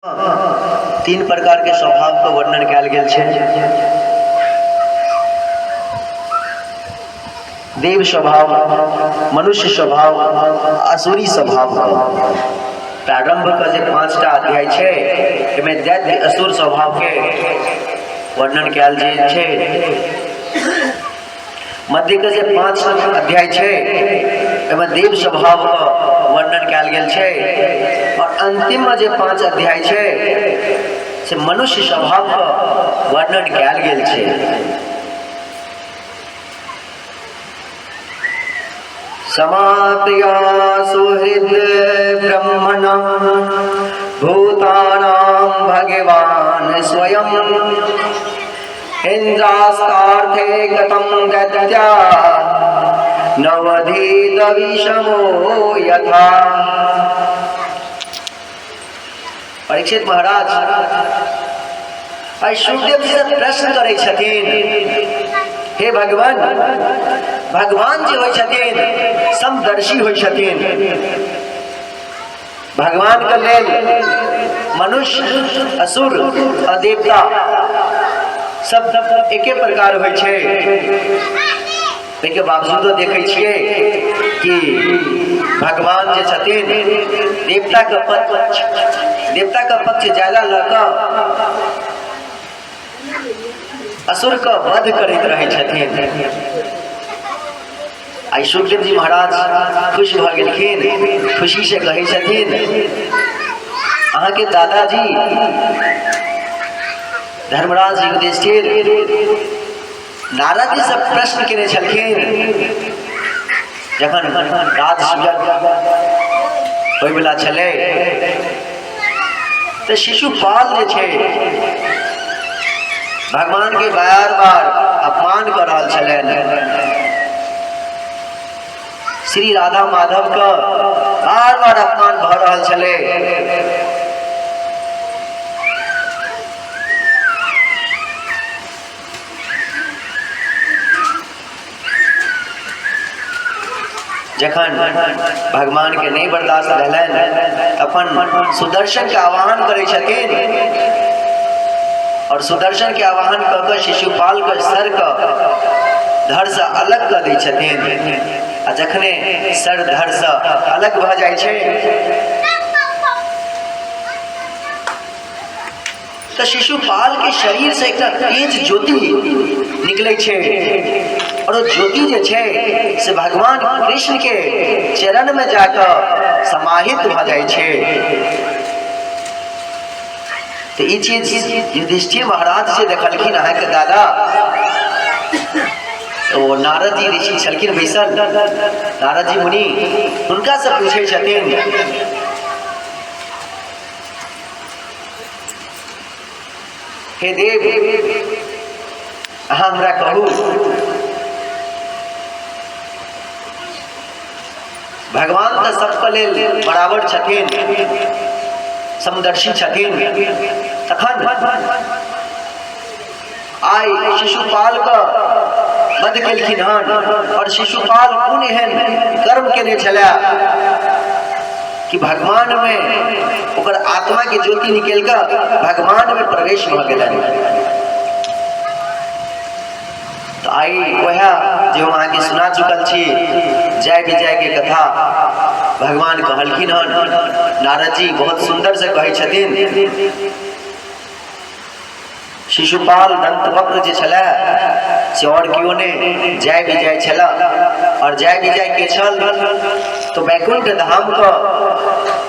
तीन प्रकार के स्वभाव का वर्णन कयल गेल छै। देव स्वभाव, मनुष्य स्वभाव, असुरी स्वभाव का प्रारंभ का जे 5टा अध्याय छै, एमे दैत्य असुर स्वभाव के वर्णन कयल गेल छै। मध्य के जे 5 अध्याय छै, एमे देव स्वभाव का वर्णन कयल गेल छै। और अंतिम में जे 5 अध्याय छै से मनुष्य स्वभाव का वर्णन कयल गेल छै। समाप्या सुहृद ब्रह्मणा भूतानां भगवान स्वयं इंद्रास्तार्थे गतं दैत्या नवधीत विषमो यथा। परीक्षित महाराज शुकदेव जी से प्रश्न करे छथिन, हे भगवान, भगवान जी होय छथिन समदर्शी होय छथिन। भगवान के लेल मनुष्य, असुर और देवता सब एके प्रकार होय छै। के बावजूदो देखे छिए कि भगवान जे छथिन देवता का पक्ष ज्यादा लड़का असुर का वध करैत रहे छथिन। आई सुखदेव जी महाराज खुश भ गेलखिन, खुशी से कहे छथिन, अहाँ के दादाजी धर्मराज युधिष्ठिर नारद जी से प्रश्न केने छलखिन, जखन रात होय वाला छले तो शिशुपाल जे छै भगवान के बार बार अपमान कर रहल छलन। श्री राधा माधव का बार बार अपमान भ रहल छले। जखन भगवान के नहीं बर्दाश्त भेलन, अपन सुदर्शन के आवाहन करे छथिन और सुदर्शन के आवाहन कर शिशुपाल के सर का धड़ से अलग कर दै छथिन। आ जखने सर धड़ से अलग भ जाय छै तो शिशुपाल के शरीर से एक तेज ज्योति निकले छै और ज्योति जे छै से भगवान कृष्ण के चरण में जाकर समाहित भ जाय छै। तो ई चीज युधिष्ठिर महाराज से देखलखिन अहाँ के दादा। तो नारद जी ऋषि छलखिन बैसल, नारद जी मुनि उनका से पूछे छथिन, हे देव, अहाँ हमरा कहू, भगवान तो सबके लेल बराबर छथिन, समदर्शी छथिन, तखन आई शिशुपाल का वध केलखिन हन और शिशुपाल कोन एहन कर्म केने छला कि भगवान में ओकर आत्मा के ज्योति निकल कर भगवान में प्रवेश भ गेलन। तो आई वह जो हम आगे सुना चुकल छी जय विजय के कथा भगवान कहलखिन हन। नारद जी बहुत सुंदर से कहे छथिन, शिशुपाल दंतवक्र जे छला से और कियो ने जय विजय छला और जय विजय के छल तो वैकुंठ धाम का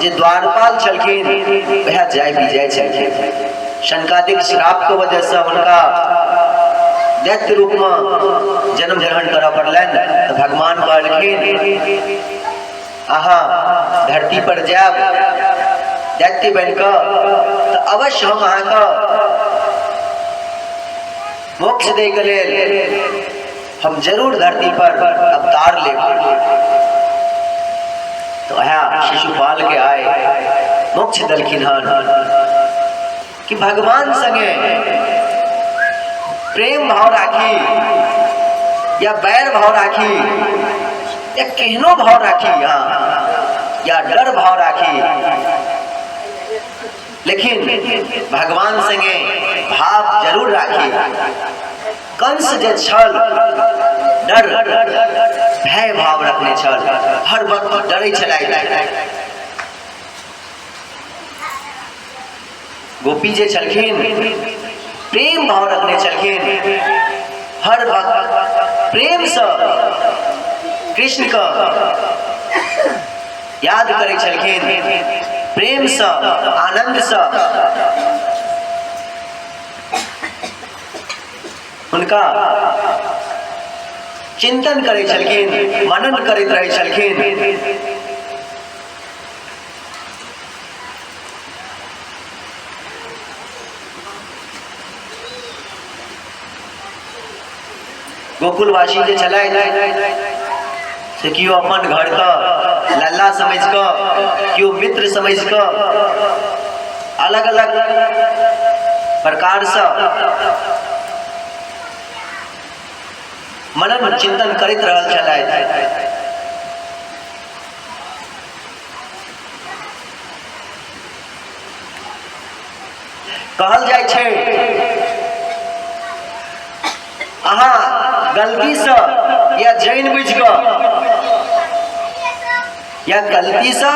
जे द्वारपाल छलखिन वह जय विजय छलखिन। शंकादिक श्राप के वजह से उनका दैत्य रूप में जन्म ग्रहण कर पड़लन। तो भगवान कहलखिन, अहाँ धरती पर जाब दैत्य बनकर तो अवश्य हम अहाँ का मोक्ष दे के लेल हम जरूर धरती पर अवतार ले। तो यहाँ शिशुपाल के आए मोक्ष दलखिन हन कि भगवान संगे प्रेम भाव राखी या बैर भाव राखी या केहनो भाव राखी या डर भाव राखी, लेकिन भगवान संगे भाव जरूर राखी। कंस जे छल डर भय भाव रखने छल, हर वक्त डरे छलाह। गोपी जे छलखिन प्रेम भाव रखने छलखिन, हर वक्त प्रेम से कृष्ण को याद करे छलखिन, प्रेम से आनंद से उनका चिंतन करे छलखिन, मनन करैत रहे छलखिन। गोकुलवासी जे छलै से कियो अपन घर का लल्ला समझ कर, कियो मित्र समझ कर, अलग अलग प्रकार से मनन चिंतन करैत रहल छलथि। कहल जाय छै अहाँ गलती से या जान बुझ कर, या गलती से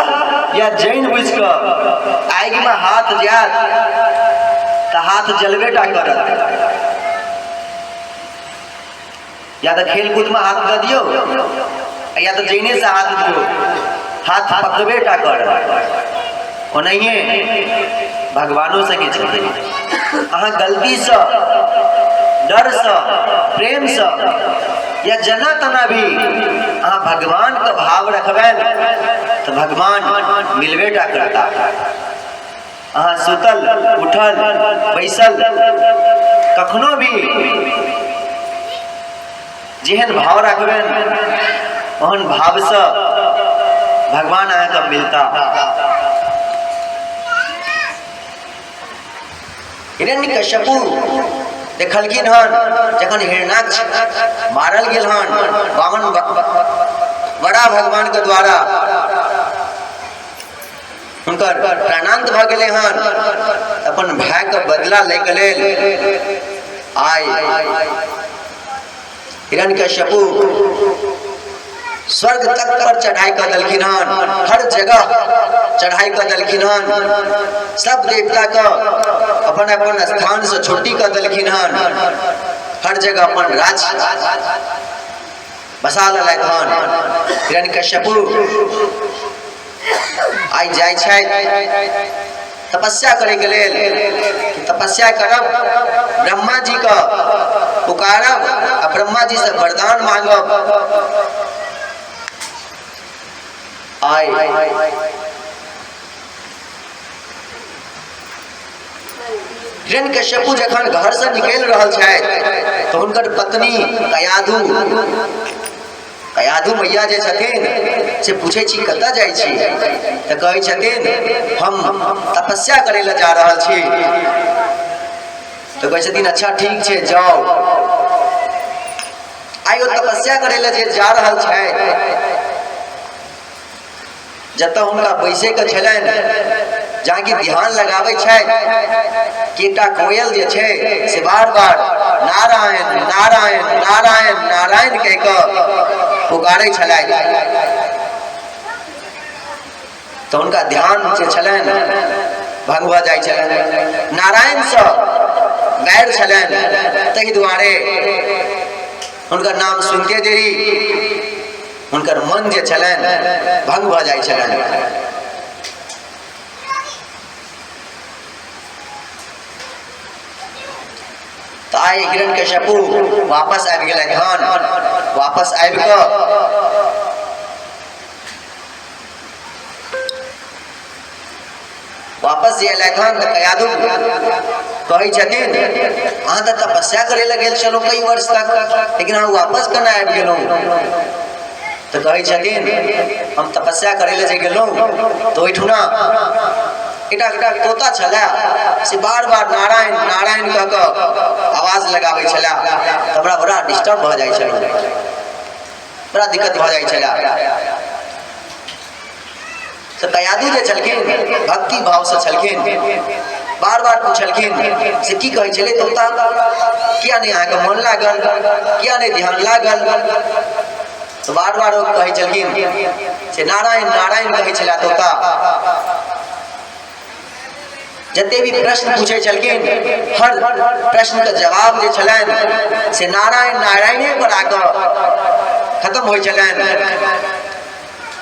या जान बुझ कर आग में हाथ जात तो हाथ जलबेटा करत, या तो खेल कूद में हाथ दे दियो, या तो जाने से हाथ दियो, हाथ पकबेटा कर। ओनहिए भगवानों संगे छथिन, अहाँ गलती से डर से प्रेम से या जना तना भी अहाँ भगवान का भाव रखबेन तो भगवान मिलबेटा करता। अहाँ सुतल उठल बैसल कखनो भी जेहन भाव रखबेन ओहन भाव से भगवान अहाँके मिलता। हिरण्यकश्यपु देखलखिन हन जखन हिरण्याक्ष मारल गेल हन वामन बड़ा भगवान के द्वारा, हुनकर प्राणांत भ गेले हन, अपन भाई के बदला ले के लेल आय हिरण्यकश्यपु स्वर्ग तक पर चढ़ाई कर दलखिन हन, हर जगह चढ़ाई कर दलखिन हन, सब देवता का अपन अपन स्थान से छुट्टी कर दलखिन हन, हर जगह अपन राज बसा लेलथि हन। हिरण्यकश्यपु आई जाय छै तपस्या करे के लेल, तपस्या करब, ब्रह्मा जी का पुकारब आ ब्रह्मा जी से वरदान मांगब। आय हिरण्यकश्यपु जखन घर से निकल रहल छथि तो हुनकर पत्नी कयाधु मैया जे छथिन से पूछे छी कतऽ जाइ छी, तऽ कहै छथिन हम तपस्या करे ला जा रहल छी। तो कहै छथिन अच्छा ठीक छै जाओ। आइ ओ तपस्या करे ला जे जा रहल छथि, जतऽ हुनका बैसे के छलन, जहाँ की ध्यान लगावे छै कि एकटा कोयल जे छै से बार बार नारायण नारायण नारायण नारायण कह के पुकारे छलथि, तो उनका ध्यान जे छलन भंग भ जाइ छलन, नारायण से गैर छलन, ताहि दुआरे उनका नाम सुनते देरी उनकर मन जे छलन भंग भ जाइ छलन। तो आइ हिरण्यकश्यपु वापस आबि गेलथि हन, वापस आबि कऽ वापस जे एलथि हन तऽ कयाधु कहै छथिन अहाँ तऽ तपस्या करे ला गेल छलहुँ कई वर्ष तक, लेकिन अहाँ वापस केना आबि गेलहुँ। तो कहै छथिन हम तपस्या करे ला जे गेलहुँ तो ओहिठुना एकटा तोता छलै से बार बार नारायण नारायण कह के आवाज लगाबै छलै, तो हमरा बड़ा डिस्टर्ब भ जाइ छलै, बड़ा दिक्कत भ जाइ छलै। तो कयादू जे छलखिन भक्ति भाव से छलखिन, बार बार पूछलखिन से की कहै छलै तोता, किया नहीं अहाँके मन लागल, किया नहीं ध्यान लागल। तो बार बार वो कहै छलखिन से नारायण नारायण कहै छला तोता। जते भी प्रश्न पूछे छलखिन हर प्रश्न का जवाब जे छलैन से नारायण नारायणे पर आकर खत्म होइ छलैन।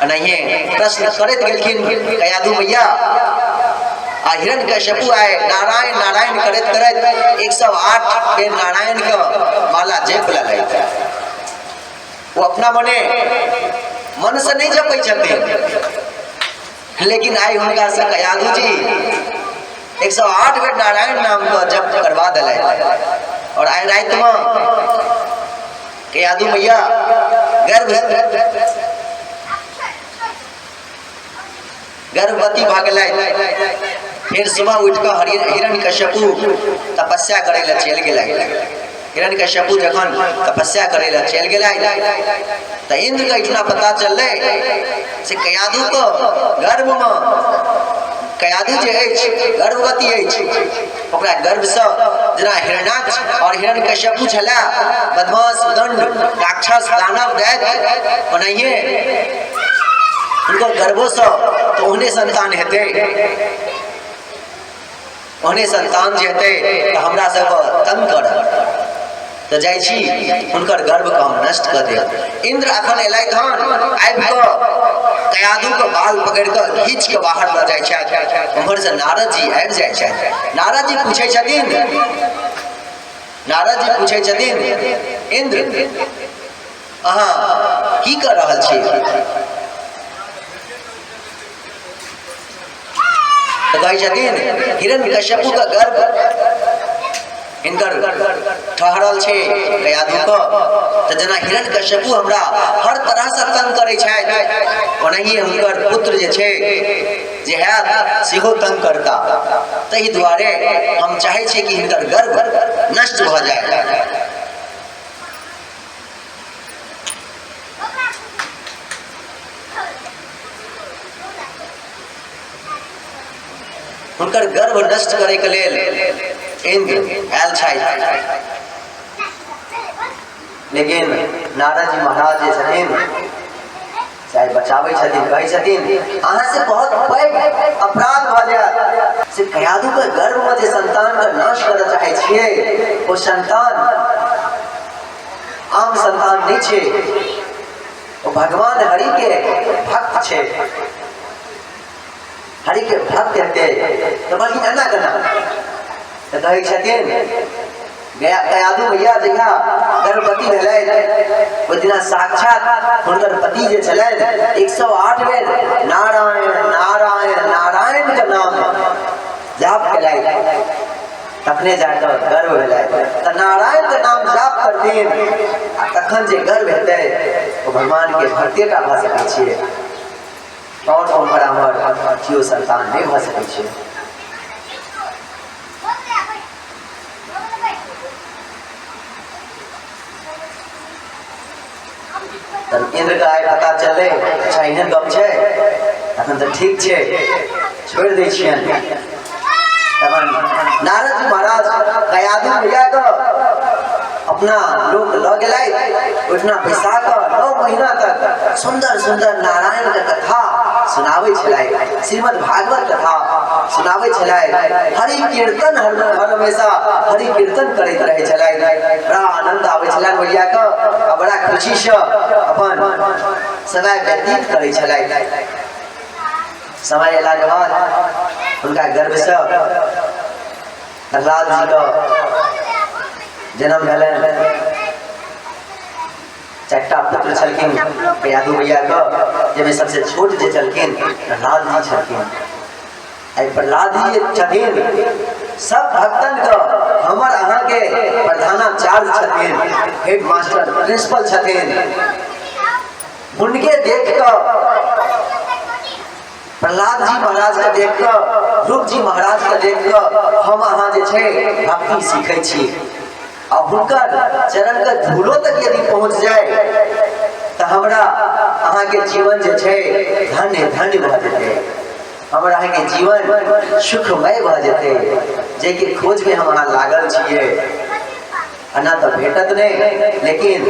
अनहिए प्रश्न करैत गेलखिन कयादू मैया आ हिरण्यकश्यपु आए नारायण नारायण करैत करैत 108 बेर नारायण का माला जप लेलैथ। वो अपना मने मन से नहीं जपै छथिन, लेकिन आई हुनका से कयादू जी 108 बेर नारायण नाम का जप करवा दिलैथ। और आइ रात में कयादू मैया गर्भवती भ गेलैथ। फिर सुबह उठकर हिरण्यकश्यपु तपस्या करे ला चल गेलैथ। हिरण्यकश्यपु जखन तपस्या करे ला चल गेलैथ त इंद्र के इतना पता चललै से कयादू को गर्भ में कयादू जे अछि गर्भवती अछि, ओकरा गर्भ से जेना हिरण्याक्ष और हिरण्यकश्यपु छला बदमाश दंड राक्षस दानव दैत ओनाहिए उनको गर्भो से तो उन्हें संतान हेते, उन्हें संतान जे हेते तो हमरा सब तंग कर तो जाइ छी हुनकर गर्भ को हम नष्ट कर देब। इंद्र अखन एलैथ हन, आबि कऽ कयादू के बाल पकड़ कर खींच के बाहर ल जाइ छथि। उम्हर से नारद जी आबि जाइ छथि। नारद जी पूछै छथिन इंद्र अहाँ की कर रहल छी। तो कहै छथिन हिरण्यकश्यपु का गर्भ इनकर ठहरल छे कयादू को, तो जना हिरण्यकश्यपु हमरा हर तरह से तंग करे छथि ओनाहिए हुनकर पुत्र जे छे जे है सेहो तंग करता। तहि दुआरे हम चाहे छे कि हिनकर गर्भ नष्ट भ जाए। हुनकर गर्भ नष्ट करे के लेल इंद्र आयल छथि, लेकिन नारद जी महाराज जे छथिन चाहे बचाबै छथिन, कहै छथिन अहाँ से बहुत पैघ अपराध भ जायत। से कयादू के गर्भ में जे संतान का नाश करय चाहे छियै वो संतान आम संतान नहीं छे, वो भगवान हरि के भक्त छे। हरि के भक्त हेते तो बल्कि एना करना तो कहै छथिन कयादू मैया जहिया गर्भवती भेलैथ ओहि दिना साक्षात हुनकर पति जे छलैन 108 बेर नारायण नारायण नारायण के नाम जाप केलैथ, तखने जाकर गर्भ भेलैथ। तो नारायण के नाम जाप करथिन तखन जे गर्भ हेतै वो भगवान के भक्तेटा भ सकै छियै, और उनपर हमर कियो संतान नहीं भ सकै छै। तब इंद्र का आइ पता चलले अच्छा एहन गप छै तखन तो ठीक छै छोड़ दै छियन। तखन नारद जी महाराज कयादू मैया को अपना लोक ल गेलैथ, ओहिठना बैसा कऽ 9 महीना तक सुंदर सुंदर नारायण के कथा सुनाबै छलैथ, श्रीमद् भागवत कथा सुनाबै छलैथ। हरि कीर्तन हर हमेशा हरि कीर्तन करैत रहै छलैथ। बड़ा आनंद आबै छलैन मैया के, बड़ा खुशी से अपन समय व्यतीत करै छलैथ। समय अयला के बाद उनका गर्भ से प्रहलाद जी का जन्म भेलैन। 4टा पुत्र छलखिन कयादू मैया के, जेमे सबसे छोट जे छलखिन प्रहलाद जी छलखिन। आई प्रहलाद जी छथिन सब भक्तन के हमर अहाँ के प्रधानाचार्य छथिन, हेड मास्टर प्रिंसिपल छथिन। उनके देख कर प्रहलाद जी महाराज के देख कर ध्रुव जी महाराज के देख कर हम अहाँ जे छै भक्ति सीखै छी। और हुनकर चरण के धूलो तक यदि पहुंच जाए तो हमरा अहाँ के जीवन जे छे धन्य धन्य भ जेते, हमरा अहाँ के जीवन सुखमय भ जेते, जे के खोज में हम अहाँ लागल छिए। अना तो भेटत नहीं, लेकिन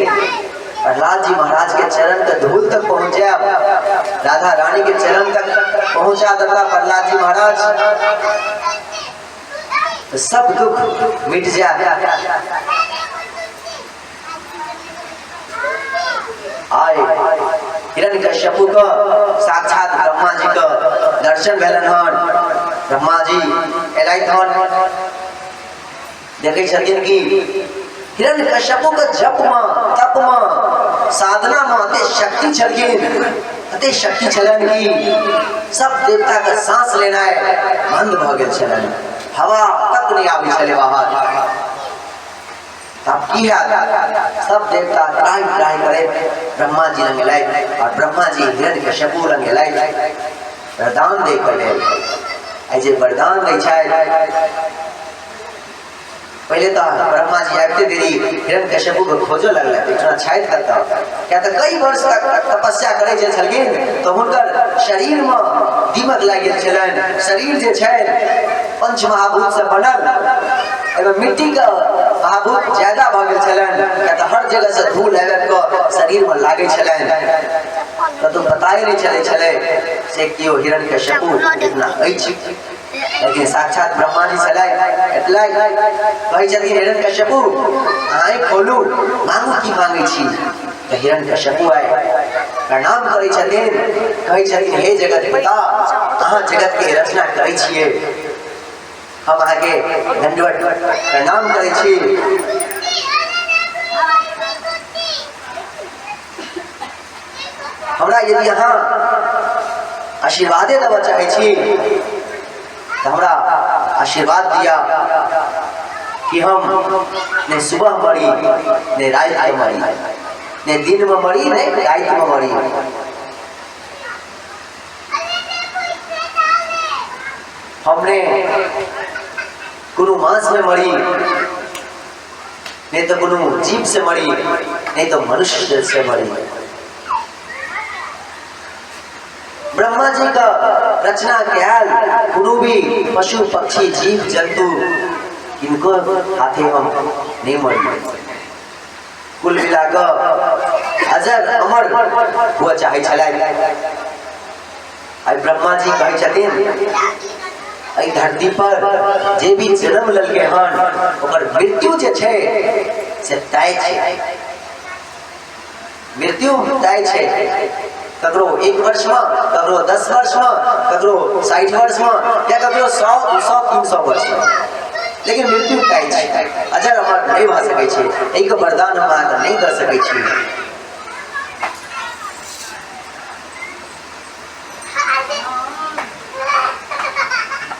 प्रहलाद जी महाराज के चरण के धूल तक पहुँच जाए, राधा रानी के चरण तक पहुँचा देता प्रहलाद जी महाराज, तो सब दुख मिट जाए। आए हिरण्यकश्यपु को साक्षात ब्रह्मा जी को दर्शन भेलन हन। ब्रह्मा जी एलाइत हन, देखे छथिन कि हिरण्यकश्यपु के जप में तप में साधना में अते शक्ति छलखिन, अते शक्ति छलन कि सब देवता का सांस लेना है बंद भ गेल छलन, हवा तक नहीं आबी छले बाहर। तब की सब देवता त्राहि त्राहि करे ब्रह्मा जी लंग लाए, और ब्रह्मा जी हिरण्यकश्यपु लंग लाए वरदान दे पड़े। ऐसे वरदान दे छाय पहले तो ब्रह्मा जी आते देरी हिरण्यकश्यपु को खोजो लगला, इतना छाइत करता क्या तो कई वर्ष तक तपस्या करे जे छलखिन, तो हुनकर शरीर में दीमक लाग गेल छलन। शरीर जे छै पंच महाभूत से बनल, एवं मिट्टी का महाभूत ज्यादा भ गेल छलन, क्या तो हर जगह से धूल आवे को शरीर में लागे छलन। तो बताए नहीं चले छले से कियो हिरण्यकश्यपु इतना अछि, लेकिन साक्षात ब्रह्मा जी सलाय एतला कहि छथिन हिरण्यकश्यपु आए खोलू मांगू की मांगे छी। तो हिरण्यकश्यपु आए प्रणाम करे छथिन, कहि छथिन हे जगत पिता, अहाँ जगत के रचना करे छिए, हम आगे दंडवत प्रणाम करे छी। हमरा यदि यहाँ आशीर्वादे देवा चाहे छी तो हमरा आशीर्वाद दिया कि हम ने सुबह मरी ने रात में मरी, ने दिन में मरी ने रात में मरी। हमने कुनु मांस में मरी, नहीं तो कुनु जीव से मरी, नहीं तो मनुष्य से मरी। ब्रह्मा जी का रचना ख्याल कुनु भी पशु पक्षी जीव जंतु इनको हाथे हम नहीं मरी, कुल मिलाकर अजर अमर हुआ चाहे छलाय। आई ब्रह्मा जी कहे छथिन आई धरती पर जे भी जन्म ललके हन ओकर मृत्यु जे छै से तय छै, मृत्यु तय छै। ककरो 1 वर्ष में, ककरो 10 वर्ष में, ककरो 60 वर्ष में, या ककरो 100-200-300 वर्ष में, लेकिन मृत्यु तय छै, अजर अमर नहीं भ सकै छै। एक वरदान हम अहाँके नहीं दे सकै छी।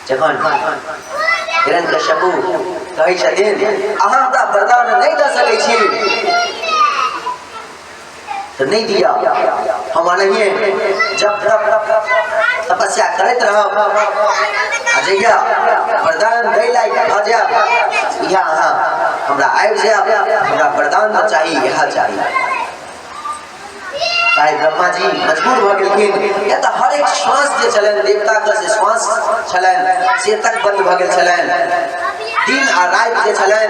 जखन हिरण्यकश्यपु कहै छथिन अहाँ हमरा वरदान नहीं दे सकै छी, तो नहीं दिया, हम नहीं जब तपस्या करते रह जइया वरदान दै लायक भ जाए, यहाँ हमरा आबि जाए, हमरा वरदान तो चाहिए, यह चाहिए। ताई ब्रह्मा जी मजबूर भ गेलखिन, या तो हर एक श्वास जे छलन देवता का से श्वास छलन से तक बंद भ गेल छलन। दिन आ रात जे छलन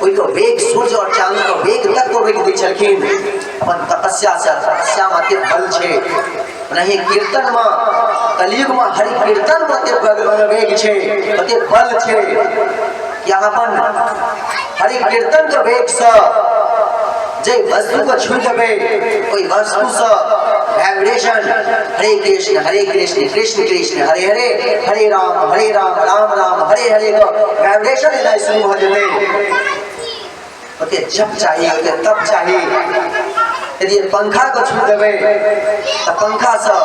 ओई को वेग सूर्य और चांद को वेग तक को वेग दै छलखिन। अपन तपस्या से, तपस्या में अति बल छे, नहीं कीर्तन में कलयुग में हरि कीर्तन में अति वेग छे, अति बल छे। यहाँ अपन हरि कीर्तन के वेग से जे वस्तु को छू देवे, कोई वस्तु से वाइब्रेशन हरे कृष्ण कृष्ण कृष्ण हरे हरे, हरे राम राम राम हरे हरे को वाइब्रेशन इधर शुरू हो जाते। ओके जप चाहिए, ओके तप चाहिए। यदि पंखा को छू देवे तो पंखा से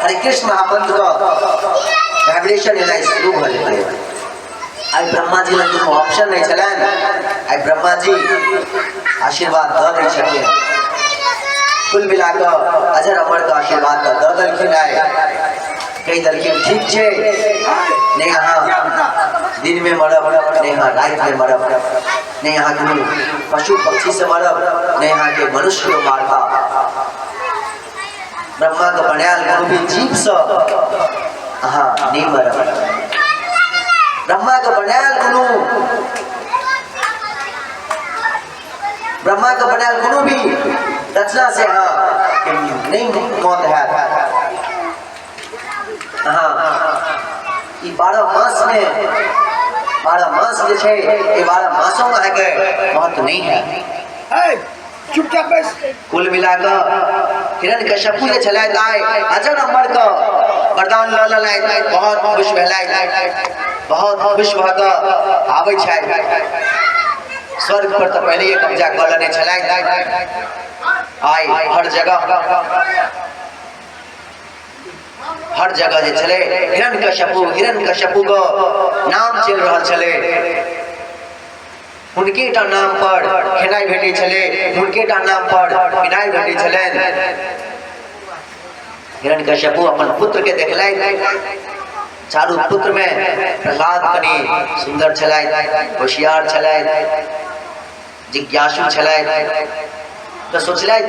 हरे कृष्ण महामंत्र का वाइब्रेशन इधर शुरू हो जाते। आई ब्रह्मा जी लग को ऑप्शन नहीं चलन, आई ब्रह्मा जी आशीर्वाद द नहीं छथिन। कुल मिलाकर अजर अमर का आशीर्वाद द दलखिन। आए कई दलखिन ठीक छे, ने यहाँ दिन में मरब, ने यहाँ रात में मरब, ने यहाँ पशु पक्षी से मरब, ने यहाँ के मनुष्य को मारबा। ब्रह्मा के बनायल कोनो भी जीव से अहाँ नहीं मरब। ब्रह्मा के बनायल कोनो भी रचना से अहाँ नहीं मौत है। हाँ 12 मास में 12 मास जो है ये 12 मासों में है के मौत नहीं है। चुपचाप बस। कुल मिलाकर हिरण्यकश्यपु जे छलै ताई अजर अमर का वरदान ल ललै बहुत खुश भेलै, बहुत खुश भ क आबै छै स्वर्ग पर। तो पहले ये कब्जा क लेने छलै। आइ हर जगह जे छलै हिरण्यकश्यपु को नाम चल रहल छलै। उनके टा नाम पर खेनाई भेटै छलै, उनके टा नाम पर पिनाई भेटै छलैन। हिरण्यकश्यपु अपन पुत्र के देखलैन। चारू पुत्र में प्रहलाद कनि सुंदर छलैन, होशियार छलैन, जिज्ञासु छलैन। तो सोचलैन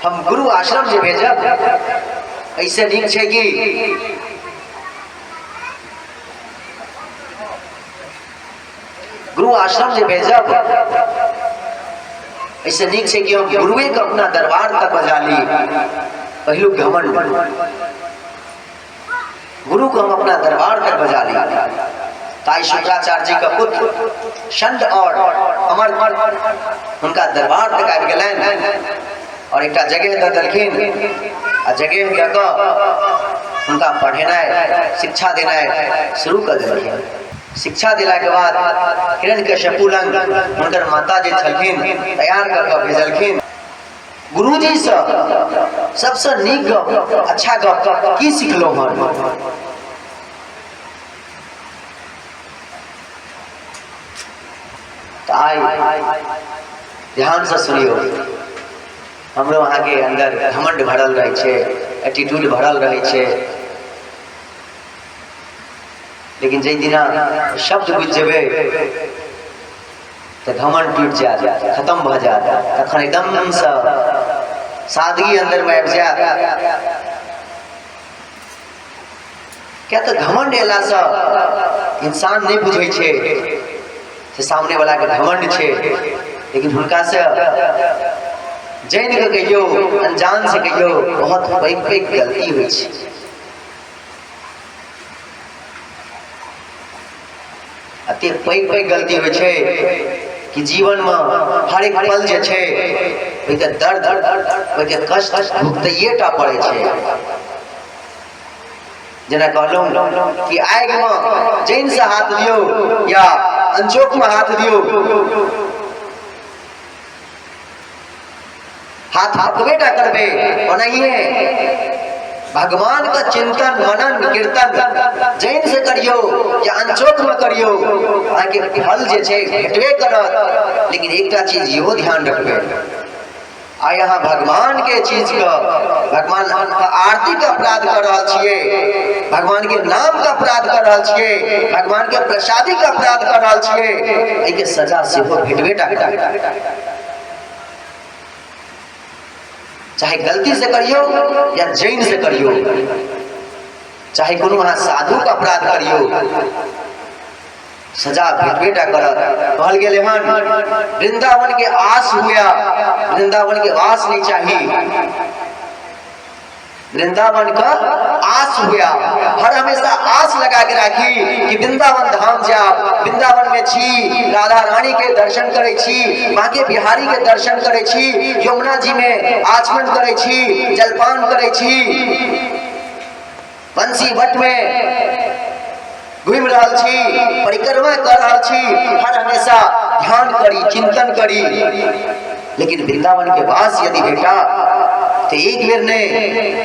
हम गुरु आश्रम जे भेजब ऐसे नीक छै कि गुरु आश्रम जे भेजब ऐसे नीक छै कि हम गुरुए के अपना दरबार तक बजा ली। पहलू घमंड, गुरु को हम अपना दरबार तक बजा ली। ताई शुक्राचार्य जी का पुत्र शंड और अमर उनका दरबार तक आबि गेलैन और एक जगह द देलखिन आ जगह दे क उनका पढ़ेनाइ शिक्षा देनाइ शुरू कर देलखिन। शिक्षा दिला के बाद हिरण्यकश्यपु लंग उनकर माता जी छलखिन तैयार कर के भेजलखिन। गुरुजी से सबसे नीक गप अच्छा गप की सिखलो हन? आई ध्यान से सुनियो। हमरो वहाँ के अंदर घमंड भरल रहे छे, एटीट्यूड भरल रहे छे, लेकिन जै दिना शब्द बुझ जेबे तो घमंड टूट जात, खत्म भ जात। तखन एकदम से सादगी अंदर में आबि जात। क्या तो घमंड एला से इंसान नहीं बुझे छे से सामने वाला के घमंड छे, लेकिन हुनका से जान के कहियो अनजान से कहियो बहुत पैघ गलती होइ छे। अते पैघ गलती होइ छे कि जीवन में हर एक पल जे छे ओइके दर्द ओइके कष्ट भुगतइए टा पड़े छे। जना कहलूं कि आग में जैन से हाथ दियो या अंजोक में हाथ दियो, हाथ हकबेटा करबे। ओनाहिए भगवान का चिंतन मनन कीर्तन जैन से करियो या अंजोक में करियो, आगे फल जे छे भेटबे करत। लेकिन एकटा चीज इहो ध्यान रखबे, आ यहाँ भगवान के चीज का भगवान का आरती का अपराध कर रहा छिए, भगवान के नाम का अपराध कर रहा छिए, भगवान के प्रसादी का अपराध कर रहा छिए, एके सजा सेहो भेटबे टा करत। चाहे गलती से करियो या जैन से करियो, चाहे कोनो वहाँ साधु का अपराध करियो, सजा भेटबेटा करत। कहल गेले हन वृंदावन के आस हुआ, वृंदावन के वास नहीं चाहिए। वृंदावन का आस हुआ, हर हमेशा आस लगा के राखी कि वृंदावन धाम जाओ, वृंदावन में छी राधा रानी के दर्शन करे छी, माँ के बिहारी के दर्शन करे छी, यमुना जी में आचमन करे छी, जलपान करे छी, बंसी भट्ट में घूम रहल छी, परिक्रमा कर रहल छी, हर हमेशा ध्यान करी, चिंतन करी। लेकिन वृंदावन के वास यदि बेटा तो एक बेर ने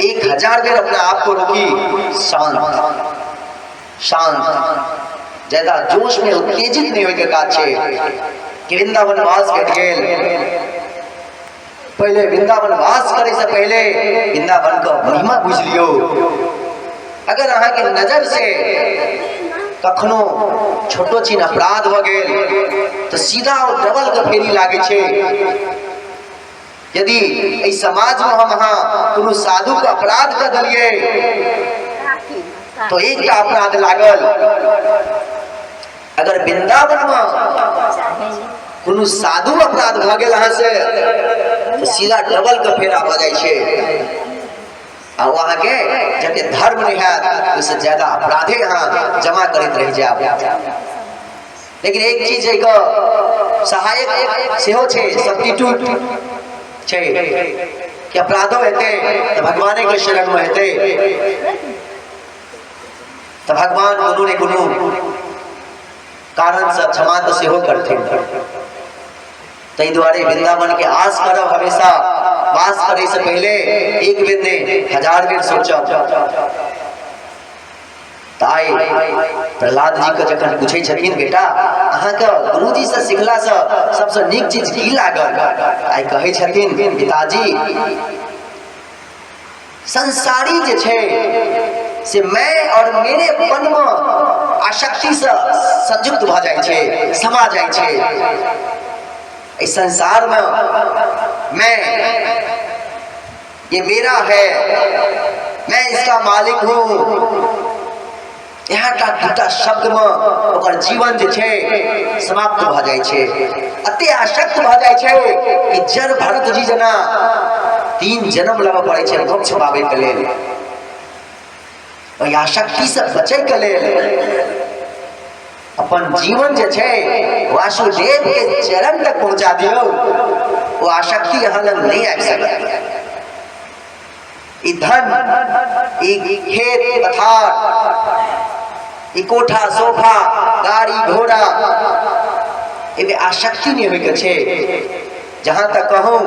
1000 बेर अपना आप को रोकी, शांत शांत, ज्यादा जोश में उत्तेजित नहीं होके काज छे कि वृंदावन वास भेट गेल। पहले वृंदावन वास करे से पहले वृंदावन का महिमा बुझ लियो। अगर अहाँ के नजर से कखनो छोटो छीन अपराध भ गेल तो सीधा और डबल के फेरी लागे छे। यदि इस समाज में हम हाँ कोनो साधु के अपराध कर दिलिए तो एक अपराध लागल। अगर वृंदावन में कोनो साधु अपराध भ गेल अहाँ से तो सीधा डबल के फेरा भ जाय छे आ वहां के जते धर्म नहीं है उससे ज्यादा अपराधे यहाँ जमा करते रह जाए। लेकिन एक चीज एक सहायक सेहो छे, सब्स्टिट्यूट छे कि अपराधो हेते तो भगवान के शरण में हेते तो भगवान कोनो ने कोनो कारण से क्षमा तो सेहो करथिन। तै द्वारे वृंदावन के आस करब हमेशा वास करे से पहले एक बेर ने 1000 बेर सोचब। ताई प्रहलाद जी के जखन पूछे छथिन बेटा अहाँ के गुरुजी से सिखला से सबसे नीक चीज की लागल, आई कहे छथिन पिताजी संसारी जे छे से मैं और मेरे पन में आसक्ति से संयुक्त भ जाय छे, समा जाय छे। इस संसार में मैं ये मेरा है, मैं इसका मालिक हूँ, यहाँ दूटा शब्द में ओकर जीवन जे छे समाप्त भ जाय छे। अते आसक्त भ जाय छे कि जड़ भरत जी जना 3 जन्म लेबे पड़े छे मोक्ष पावे के लेल। ओहि आसक्ति से बचे के लेल अपन जीवन जे छे वासुदेव के चरण तक पहुंचा दियो, वो आसक्ति यहाँ लग नहीं आ सकती। ई धन, ई खेत पथार, ई कोठा सोफा गाड़ी घोड़ा इमे आसक्ति नहीं होय के छे। जहां तक कहूं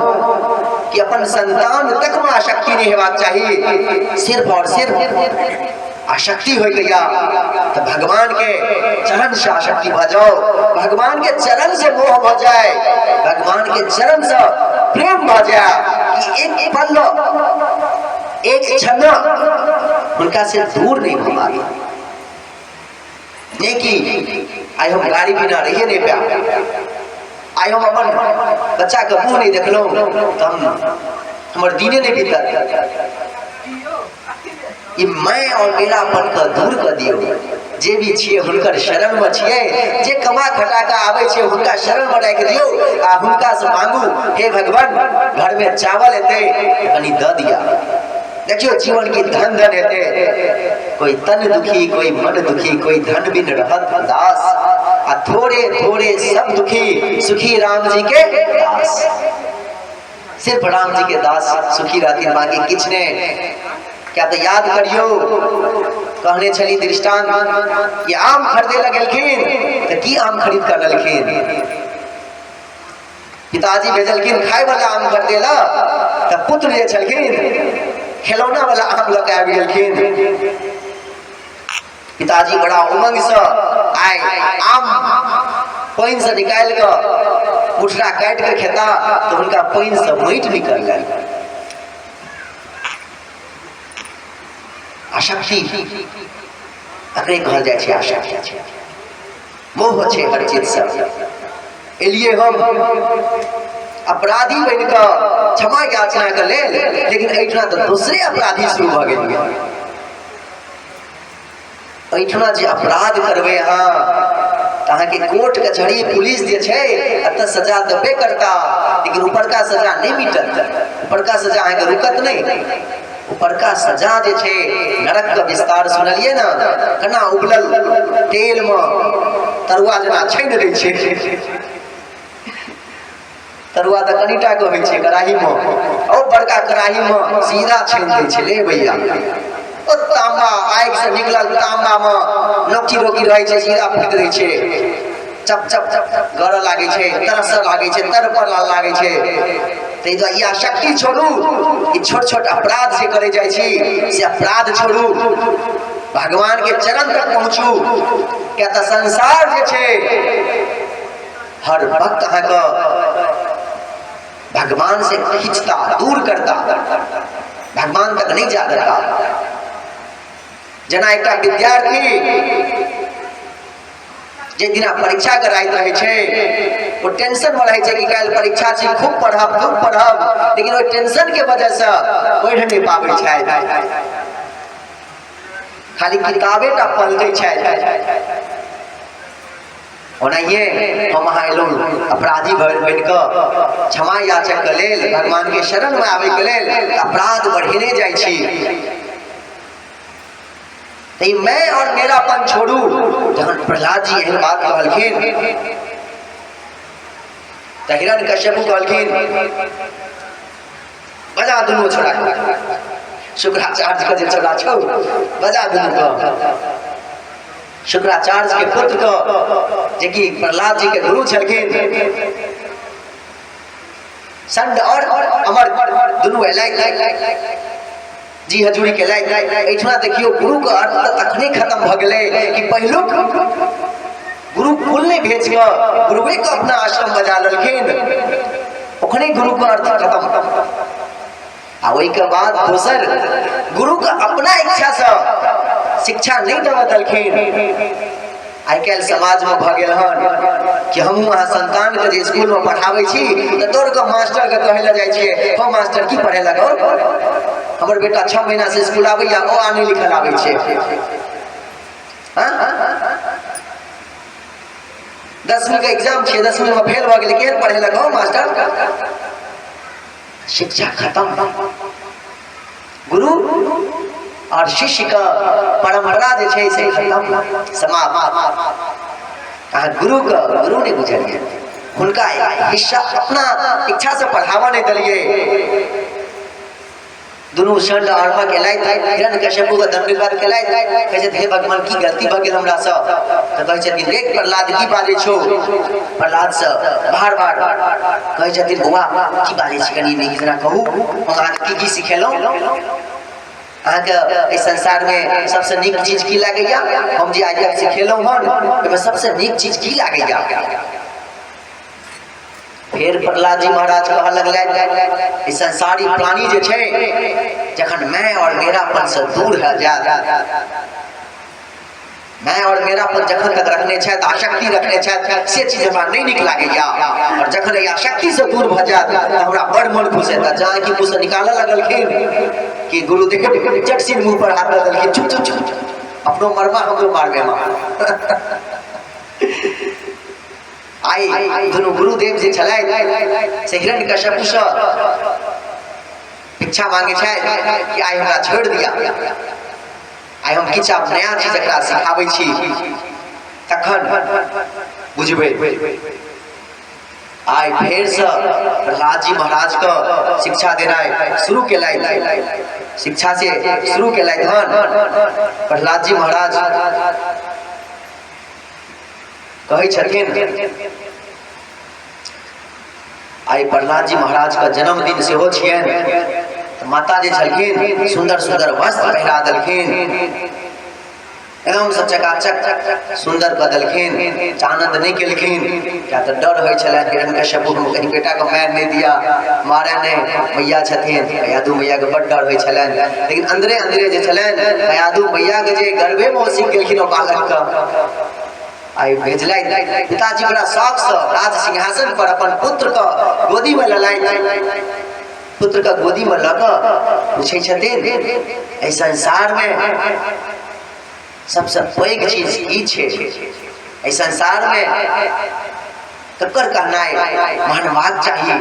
कि अपन संतान तक में आसक्ति नहीं हेबाक चाहिए, सिर्फ और सिर्फ आसक्ति हो गया तो भगवान के चरण से आसक्ति भ जाओ, भगवान के चरण से मोह भ जाए, भगवान के चरण से प्रेम भ जाए कि एक पल एक क्षण उनका से दूर नहीं हो पाए। नहीं कि आई हम गाड़ी बिना रहिए नहीं पाया, आई हम अपन बच्चा के मुंह नहीं देखलो तो हमारे दीने नहीं बीतत। ये मैं और मेरा पन का दूर कर दियो, जे भी छिए हुनकर शरण में छिए, जे कमा खटा के आवे छे हुनका शरण में राख दियो आ हुनका से मांगू हे भगवान घर में चावल हेते कनी द दिया। देखियो जीवन की धन धन हेते, कोई तन दुखी कोई मन दुखी, कोई धन बिन रहत दास, आ थोड़े थोड़े सब दुखी सुखी राम जी के दास। सिर्फ राम जी के दास सुखी रहती, बाकी किछ ने। क्या तो याद करियो कहने छली दृष्टांत, ये आम खरीदे लगलखिन तो की आम खरीद कर ललखिन, पिताजी भेजलखिन खाए वाला आम खरीदे ला तो पुत्र जे छलखिन खिलौना वाला आम लग आबि गेलखिन। पिताजी बड़ा उमंग से आए आम पानी से निकाल कर मुठरा काट के खेता तो उनका पानी से माटि निकल गई। आसक्ति अकरे कहल जाय छे, आसक्ति मोह छे हर चीज से। एलिए हम अपराधी बन के क्षमा याचना के लेल, लेकिन एठना तो दूसरे अपराधी शुरू भ गेल। एठना जे अपराध करबे अहाँ अहाँ के कोर्ट कचहरी पुलिस जे छे अत सजा देबे करता, लेकिन ऊपर का सजा नहीं मिटत, ऊपर का सजा अहाँ के रुकत नहीं। ऊपर का सजा जे छे नरक का विस्तार सुनलिए ना, कना उबलल तेल में तरुआ जना छाइन दै छे, तरुआ तो कनिटा के होय छे कढ़ाई में, और बड़का कढ़ाई में सीधा छाइन दै छे। ले भैया ओ तांबा आग से निकलल तांबा में नोकी रोकी रहे छे, सीधा फेंक दै छे, चप चप चप गड़ लागे छे, तरस लागे छे, तरपर लागे छे। ते जो या शक्ति छोड़ू, ई छोट छोट अपराध से करे जाय छी से अपराध छोड़ू, भगवान के चरण तक पहुंचू। क्या तो संसार जे छे हर वक्त अहाँ का भगवान से खींचता, दूर करता, भगवान तक नहीं जा देता। जना एक विद्यार्थी जे दिना परीक्षा कराइत रहे छे वो टेंशन में रहे कि कल परीक्षा छी, खूब पढ़ब, लेकिन वो टेंशन के वजह से पढ़ नहीं पाबै छै, खाली किताबे टा पढ़ते छै। ओनाहिए हम अहाँ एलहुँ अपराधी बनि कऽ क्षमा याचक के लेल, भगवान के शरण में आबे के लेल अपराध बढ़ेने जाइ छी। तो मैं और मेरापन छोड़ू, जखन प्रहलाद जी एहन बात कहलखिन तो हिरण्यकश्यपु कहलखिन बजा दुनू छोड़ा, शुक्राचार्य के जे छोड़ा छौ बजा दुनू को। शुक्राचार्य के पुत्र को जे कि प्रहलाद जी के गुरु छलखिन, संड और अमर दुनू एलैथ, जी हजूरी के लायक। एठना देखियो गुरु के अर्थ तखने खत्म भ गेलै कि पहिलुक गुरु कुल ने भेज के गुरुवे के अपना आश्रम बजा लेलखिन, ओखने गुरु के अर्थ खत्म। आ ओई के बाद दोसर गुरु के अपना इच्छा से शिक्षा नहीं देव देलखिन। आई काल समाज में भ गेल हन कि हमहू अहाँ संतान के जे स्कूल में पढ़ाबै छी त दौड़ के मास्टर के कहै ल जाइ छियै, हो मास्टर की पढ़े लगो, हमर बेटा 6 महीना से स्कूल आबै या ओ आने लिखल आबै छै। हां 10वीं के एग्जाम छै, 10वीं में फेल भ गेलै, केहन पढ़े लगो मास्टर। शिक्षा खत्म। गुरु और शिष्य का परंपरा जे छै से खत्म, समाप्त। कहा गुरु ने बुझलिए, हुनका हिस्सा अपना इच्छा से पढ़ावा नहीं दिलिए। दुनू संड आरमा केलैथ, हिरण्यकश्यपु के दंडवत केलैथ, कहै छै हे भगवान की गलती भ गेल हमरा से। त कहै छथिन देख प्रहलाद की बाजै छौ, प्रहलाद से बार-बार कहै छथिन बौआ की बाजै छी, कनी नीक जेना कहू, हम अहाँके की सिखेलौं, अहाँके इस संसार में सबसे नीक चीज की लागैया, हम जे आइ तक सिखेलौं हन ओहिमे सबसे नीक चीज की लागैया। फिर प्रहलाद जी महाराज कह लगलैथ इस संसारी प्राणी जे छै जखन मैं और मेरापन से दूर है जात, मैं और मेरापन जखन तक रखने छै, आसक्ति रखने छै, से चीज हमरा नहीं नीक लागैया। और जखन ई आसक्ति से दूर भ जात त हमरा बड़ मन खुश हेता। जहाँ की मुँह से निकालऽ लगलखिन कि गुरुदेव चट सिर मुंह पर हाथ रख देलखिन, चुप चुप चुप अपनो मरवा हमरो मारबे आई दोनों गुरुदेव जे छलैथ से हिरण्यकश्यपु से भिक्षा मांगे छै कि आई हमरा छोड़ दिया, आई हम किछ नया चीज एकरा सिखाबै छी, तखन बुझबै। आई फेर से प्रहलाद जी महाराज को शिक्षा देनाइ शुरू केलैथ। शिक्षा से शुरू केलैथ हन प्रहलाद जी महाराज कहै छथिन। आई प्रहलाद जी महाराज का जन्मदिन सेहो छियनि, माता जी छलखिन सुंदर सुंदर वस्त्र पहिरा देलखिन, एकदम से चकाचक सुंदर कऽ देलखिन। आनंद नहीं केलखिन, क्या तो डर होइ छलैन हिरण्यकश्यपु कहीं बेटा को मार नहीं दिया, मारे नहीं। मैया छथिन, यादू मैया के बड़ डर होइ छलैन, लेकिन अंदरे अंदरे जे छलैन यादू मैया के जे गर्भे में सीख गेलखिन ओ बालक के। आई भेजलैथ पिताजी बड़ा शौक से राज सिंहासन पर अपन पुत्र को गोदी में ललाइत। पुत्र का गोदी में लग पूछे छथिन एहि संसार में सबसे पैघ चीज की छै, एहि संसार में ककर कहनाइ मानबाक चाहिए।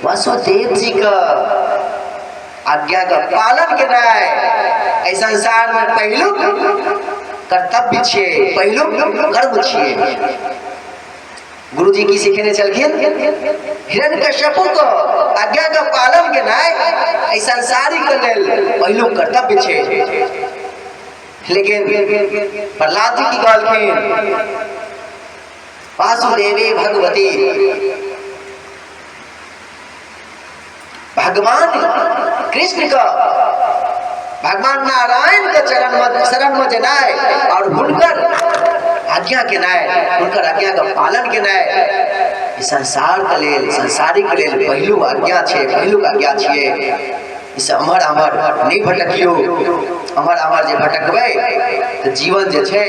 वसुदेव जी का आज्ञा का पालन केनाइ एहि संसार में पहिलुक कर्तव्य छे, पहिलुक कर्म छे। गुरुजी की सिखेने चलखिन हिरण्यकश्यपु को आज्ञा का पालन केनाइ एहि संसारी के लेल पहिलुक कर्तव्य छे। लेकिन प्रहलाद जी की कहलखिन वासुदेवे भगवती, भगवान कृष्ण का भगवान नारायण के शरण में जेनाइ और हुनकर आज्ञा केनाइ, हुनकर आज्ञा का पालन केनाइ संसार के लेल संसारी के लेल पहिलुक आज्ञा छे, पहिलुक आज्ञा छिए। इस अमर अमर नहीं भटकियो, अमर अमर जे भटकबै तो जीवन जे छे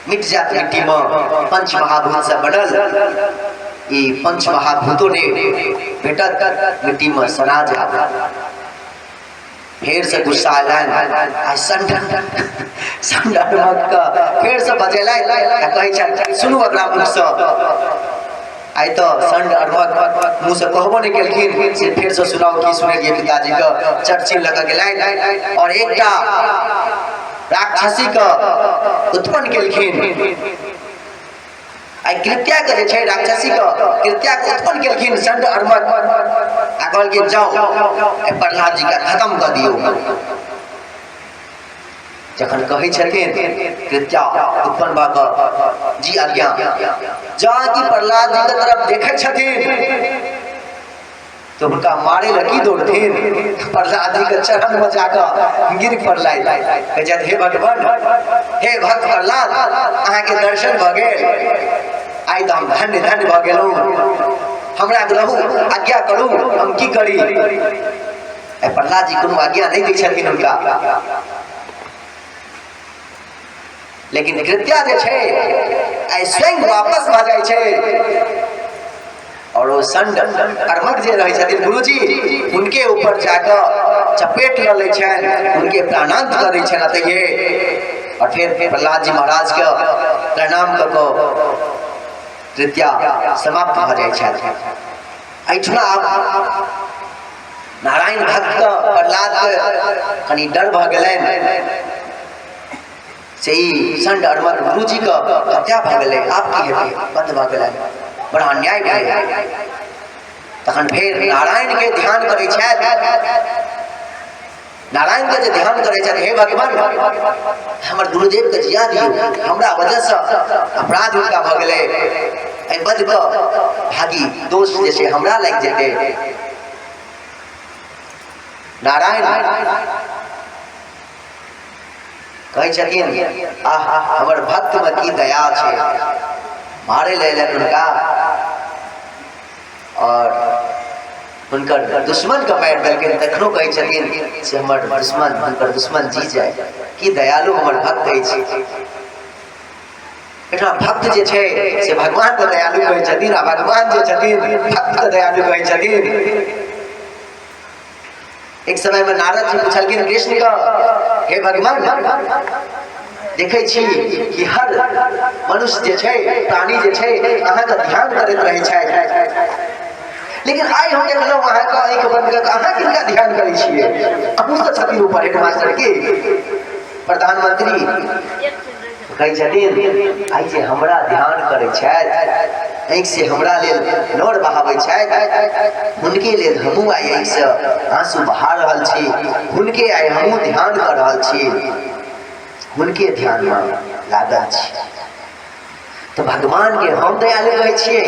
मिट जात मिट्टी में पंच महाभूत से बनल ये पंच महाभूतों ने भेटत मिट्टी में सना जा फिर से गुस्सा आलन संड का फिर से बजेला कहे छ सुनू अगला मुख से आई तो संड अरमक मुँह से कहबो नहीं केलखिन से फिर से सुनाओ की सुनेलिए पिताजी का चर्चिल लगा गेलै और एकटा राक्षसी का उत्पन्न केलखिन आई कृत्या के जे राक्षसी का कृत्या के उत्पन्न केलखिन संड अरमक आ कहल के जाओ प्रहलाद जी का खत्म कर दियो जखन कहे छथिन कृत्या उत्पन्न भऽ जी आज्ञा जहाँ की प्रहलाद जी के तरफ देखे छथिन तो उनका मारे लगी दौड़थिन प्रहलाद जी के चरण में जाकर गिर पड़लै कहत हे भगवान हे भक्त प्रहलाद अहाँ के दर्शन भऽ गेल आई तो हम धन्य धन्य भऽ गेलहुँ हमरा रहू आज्ञा करू हम की करी प्रहलाद जी कोनो आज्ञा नहीं दै छथिन उनका लेकिन कृत्या जे छै आई स्वयं वापस भऽ जाइ छै और वो संड अरमक जे रहे छथिन गुरुजी उनके ऊपर जाकर चपेट ल लै छन उनके प्राणांत करै छन अतये और फिर प्रहलाद जी महाराज के प्रणाम क को कृत्या समाप्त भऽ जाइ छथि एठुना आब नारायण भक्त प्रहलाद के कनी डर भऽ गेलनि से संड अरमक गुरुजी का हत्या भऽ गेलै आप की हेतै बंद भऽ गेलनि बड़ा अन्याय भेलै तखन फेर नारायण के ध्यान करै छथि नारायण के जे ध्यान करै छथि हे भगवान हमर गुरुदेव के जिया दियौ हमरा वजह से अपराध उनका भऽ गेलै एहि बद के भागी दोष जे छै हमरा लागि जेतै नारायण कहै छथिन आह हमर भक्त में की दया छै मारे लेलन उनका और उनकर दुश्मन का मार देलखिन तखनो कहै छथिन से हमर दुश्मन उनकर दुश्मन जी जाए की दयालु हमर भक्त अछि एटा भक्त जे छै से भगवान को दयालु कहै छथिन आ भगवान जे छथिन भक्त के दयालु कहै छथिन एक समय में नारद जी पूछलखिन कृष्ण का हे भगवान देखे छी कि हर मनुष्य जे छै प्राणी जे छै अहाँ का ध्यान करैत रहै छै लेकिन आई हम देखलहुँ अहाँ का एक बंद के अहाँ किनका ध्यान करै छियै अहूँ से छथिन ऊपर हेडमास्टर के प्रधानमंत्री कहै छथिन आई जे हमरा ध्यान करै छथि आँखि से हमरा लेल नोर बहाबै छथि हुनके लेल हमहूँ आई आँखि से आंसू बहा रहल छी हुनके आई हमहूँ ध्यान कर रहल छी हुनके ध्यान में लागल छी तो भगवान के हम दयालु कहै छियै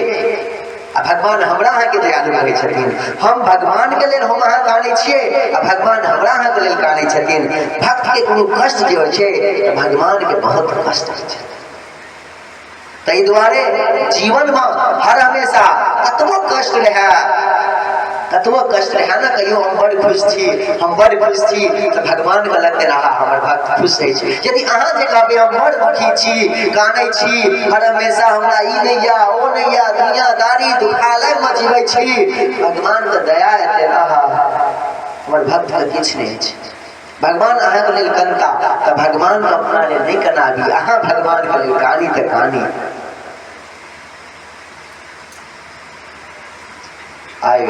आ भगवान हमरा अहाँ के दयालु कहै छथिन हम भगवान के लेल हम अहाँ कानै छियै आ भगवान हमरा अहाँ के लेल कानै छथिन भक्त के कोनो कष्ट जे होइ छै तो भगवान के बहुत कष्ट होइ छै ताहि दुआरे जीवन में हर हमेशा कतबो कष्ट रहे ना कहियो हम बड़ खुश छी तो भगवान के लगते रहा हमर भक्त खुश है यदि अहाँ जे कहबे हम बड़ दुखी छी कानै छी हर हमेशा हमरा ई नहीं या ओ नहीं या दुनियादारी दुखालय में जीवै छी भगवान के दया एते रहा हमर भक्त के किछ नहीं छै भगवान अहाँ के लेल कनता तो भगवान के अपना लेल नहीं कनाबी अहाँ भगवान के लेल कानी तो कानी आए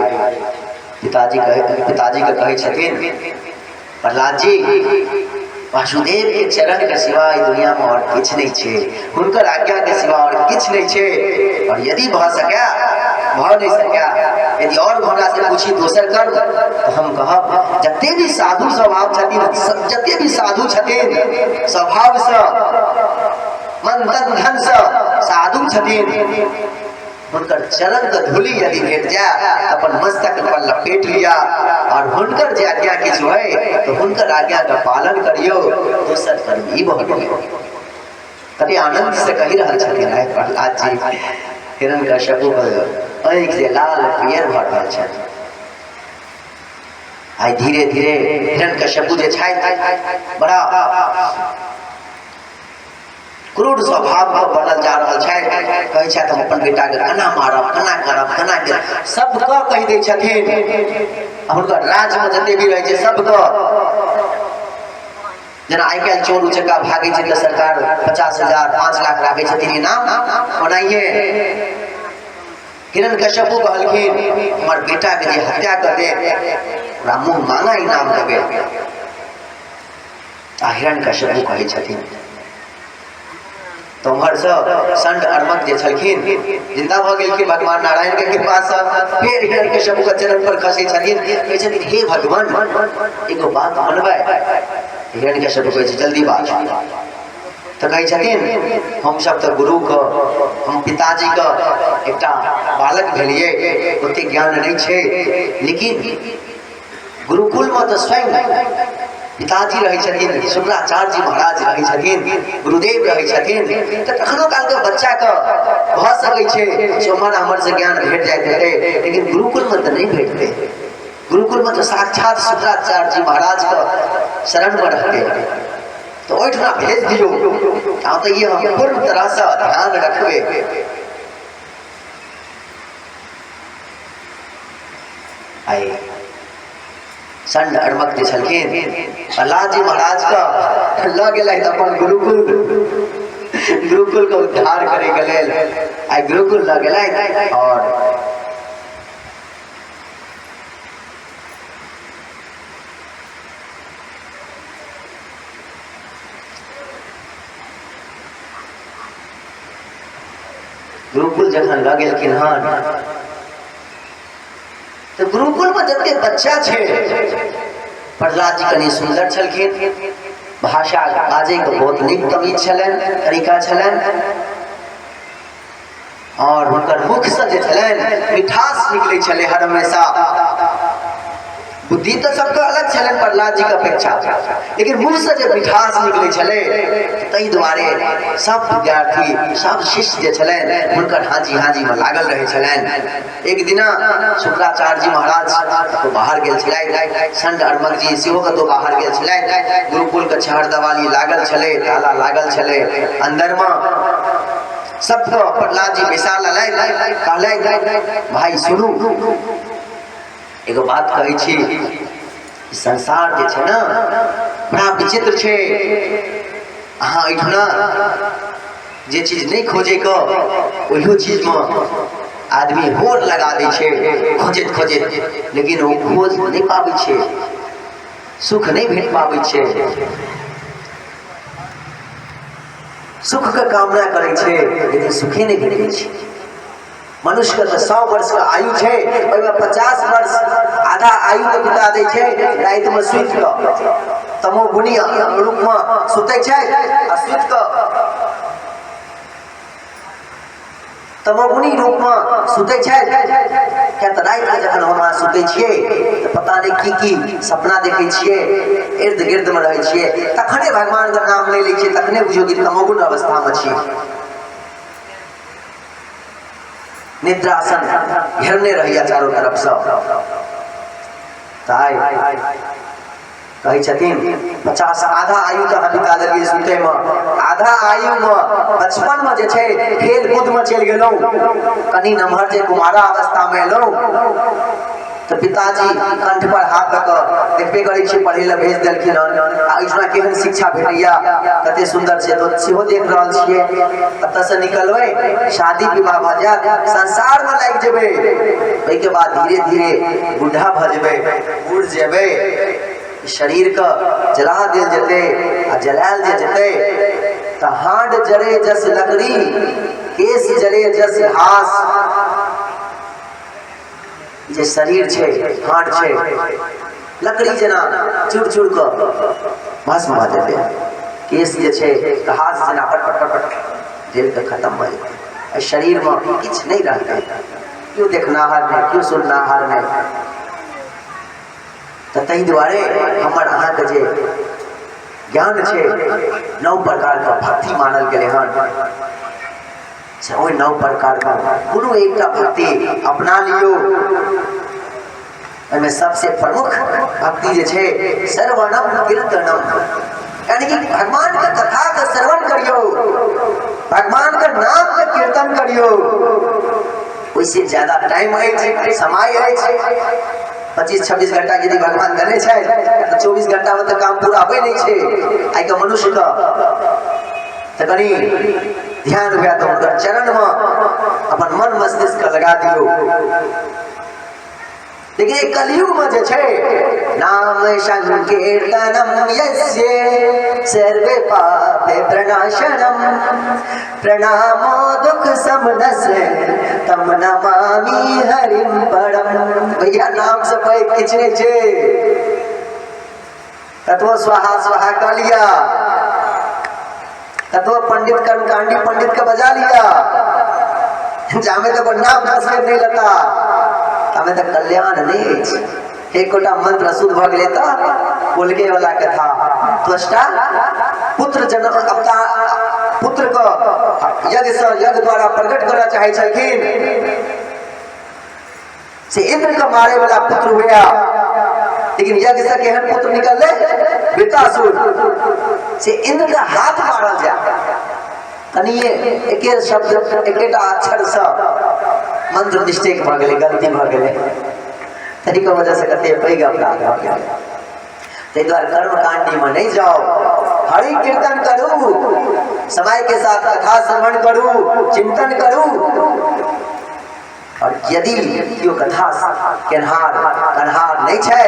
पिताजी के कहे छथिन प्रहलाद जी वासुदेव के चरण के सिवा दुनिया में और किछ नहीं छे हुनकर आज्ञा के सिवा और किछ नहीं छे और यदि भऽ सकै भऽ नहीं सकै यदि और हमरा से पूछी दोसर कर्म तो हम कहब जते भी साधु स्वभाव छथिन जते भी साधु छथिन स्वभाव से मन तन धन से साधु छथिन हुनकर चरण के धूलि यदि भेट जाए अपन मस्तक पर लपेट लिया और हुनकर जे आज्ञा किछु है तो हुनकर आज्ञा का पालन करियो दोसर कर्म ही बहुत कभी आनंद से कही रहा छथिन है प्रहलाद जी हिरण्यकश्यपु आँखि से लाल पियर भऽ रहल छथि आई धीरे धीरे हिरण्यकश्यपु जे छथि बड़ा क्रूर स्वभाव को बनल जा रहा है। कहै छै हम अपन बेटा के केना मारब, केना करब, केना के सब को कहि दै छथिन। हुनकर राज में जते भी रहे छै सब को, जना आइ काल्हि चोर उचक्का भागे छै त सरकार 50,000 5 लाख राखे छथिन इनाम, ओनाहिए हिरण कश्यप कहलखिन हमर बेटा के जे हत्या कर दे ओकरा मुंह मांगा इनाम देबे। आ हिरण कश्यप कहै छथिन तो उम्हर से संत अर्मक जे छलखिन जिंदा भ गेलखिन भगवान नारायण के कृपा से। फिर हिरण कश्यप के चरण पर खसै छथिन, कहै छथिन हे भगवान एगो बात मानबै। हिरण कश्यप कहै छै जल्दी बात। तो कहै छथिन हम सब तो गुरु को, हम पिताजी को एकटा बालक भेलिए, ओते ज्ञान नहीं छे, लेकिन गुरुकुल में तो स्वयं पिताजी रहे छथिन, शुक्राचार्य जी महाराज रहे छथिन, गुरुदेव रहे छथिन। तो कखनो काल के बच्चा के भ सकै छै सोमन हमर से ज्ञान भेट जाइत हेतै, लेकिन गुरुकुल में तो नहीं भेटते। गुरुकुल में तो साक्षात शुक्राचार्य जी महाराज के शरण में रहते। तो ओठना भेज दियो, तो ये हम पूर्ण तरह से ध्यान रखबे। आए संत अर्मक जे छलखिन प्रहलाद जी महाराज का ल गेलै अपन गुरुकुल के उद्धार करे के लेल। आई गुरुकुल ल गेलै और गुरुकुल जखन ल गेलखिन हन तो गुरुकुल में जते बच्चा छे प्रहलाद जी कनी सुंदर छलखिन, भाषा बाजे के बहुत नीक तमीज छलन, तरीका छलन, और हुनकर मुख से जे छलन मिठास निकले छले हर हमेशा। बुद्धि तो सबके अलग छलन प्रहलाद जी के अपेक्षा, लेकिन मुंह से जब मिठास निकले छले तई द्वारे सब विद्यार्थी सब शिष्य जे छलन हुनकर हाजी हाजी में लागल रहे छलन। एक दिना शुक्राचार्य जी महाराज तो बाहर गेल छलै, संत अर्मक जी सेहो कतो बाहर गेल छलै। गुरुकुल के छहर दवाली लागल छले, ताला लागल छले, अंदर में सबको प्रहलाद जी बैसा ललै, कहलै भाई सुनू एगो बात कहै छी, संसार जे छै ना बड़ा विचित्र छै। अहाँ एठना जे चीज नहीं खोजे को ओहियो चीज में आदमी होड़ लगा दै छै खोजत खोजत, लेकिन वो खोज नहीं पाबै छै, सुख नहीं भेट पाबै छै। सुख के कामना करे छै लेकिन सुखे नहीं भेटै छै। मनुष्य के 100 वर्ष का आयु है, 50 वर्ष आधा आयु के बिता दे छै रात में सुत के, तमोगुणी रूप में सुते छै, आ सुत के तमोगुणी रूप में सुते छै। क्या तो रात में जखन हम सुते छिए तो पता नहीं की सपना देखे छिए, इर्द गिर्द में रहे छिए, तखने भगवान का नाम नहीं लै छिए, तखने बुझियो कि तमोगुण अवस्था में छिए। निद्रासन घेरने रहिया चारों तरफ से। कहै छथिन 50 आधा आयु तो हम बिता देलिए सुते में, आधा आयु में बचपन में जे छै खेल कूद में चल गेलौ, कनी नमहर जे कुमारा अवस्था में एलौ तो पिताजी कंठ पर हाथ रख देखबे करै छी पढ़े ला भेज देलखिन हन। आ इसना केहन शिक्षा भेटैया कते सुंदर छै तो सेहो देख रहल छियै। एतऽ से निकलबै शादी विवाह भ जायत, संसार में लाग जेबै, ओइ के बाद धीरे धीरे बूढ़ा भ जेबै, बूढ़ जेबै, शरीर का जला देल जेतै, आ जलायल जे जेतै त हाड जरे जस लकड़ी, केस जरे जस घास। जे शरीर छै हाड छै लकड़ी जना चूर चूर के भस्म भ जेतै, केस जे छै घास जना पट पट पट पट जल के खत्म भ जेतै। शरीर में किछ नहीं रहतै, क्यों देखनाहार नहीं, क्यों सुननाहार नहीं। तो तहि द्वारे हमर अहाँ के जे ज्ञान छै 9 प्रकार का भक्ति मानल गेलै हन। ओहि 9 प्रकार का कोनो एकटा भक्ति अपना लियो। में सबसे प्रमुख भक्ति जे छै सर्वनम कीर्तनम, यानी कि भगवान का कथा का श्रवण करियो, भगवान का नाम का कीर्तन करियो। उससे ज्यादा टाइम है, समय है 25-26 घंटा यदि भगवान देने तो 24 घंटा में तो काम पूरा हो नहीं छे। आई का मनुष्य का तो कनी ध्यान हुआ तो उनका चरण में अपन मन मस्तिष्क लगा दियो। लेकिन कलयुग में जे छे नाम संकीर्तनम यस्य सर्वे पापे प्रणाशनम प्रणामो दुख समनस्य तम नमामि हरिम परम। भैया नाम से कोई किचने छे तत्व स्वाहा स्वाहा कर लिया, तत्व पंडित कर्मकांडी पंडित का बजा लिया, जामे तो नाम तस्वीर नहीं लता हमें तो कल्याण नहीं। एक कोटा मंत्र शुद्ध भग लेता बोल के वाला कथा त्वष्टा पुत्र जन्म अपना पुत्र को यज्ञ से यज्ञ द्वारा प्रकट करना चाहे छलखिन से इंद्र का मारे वाला पुत्र हुआ, लेकिन यज्ञ से केहन पुत्र निकले वृतासुर से इंद्र का हाथ मारा जा कनिए एके शब्द एकेटा अक्षर से मंत्र मिस्टेक भ गेले, गलती भ गेले, तरी के वजह से कते पैग अपराध भ गेले। ते द्वारा कर्म कांडी में नहीं जाओ, हरि कीर्तन करू, समय के साथ कथा श्रवण करू, चिंतन करू। और यदि यो कथा कन्हार नहीं छे,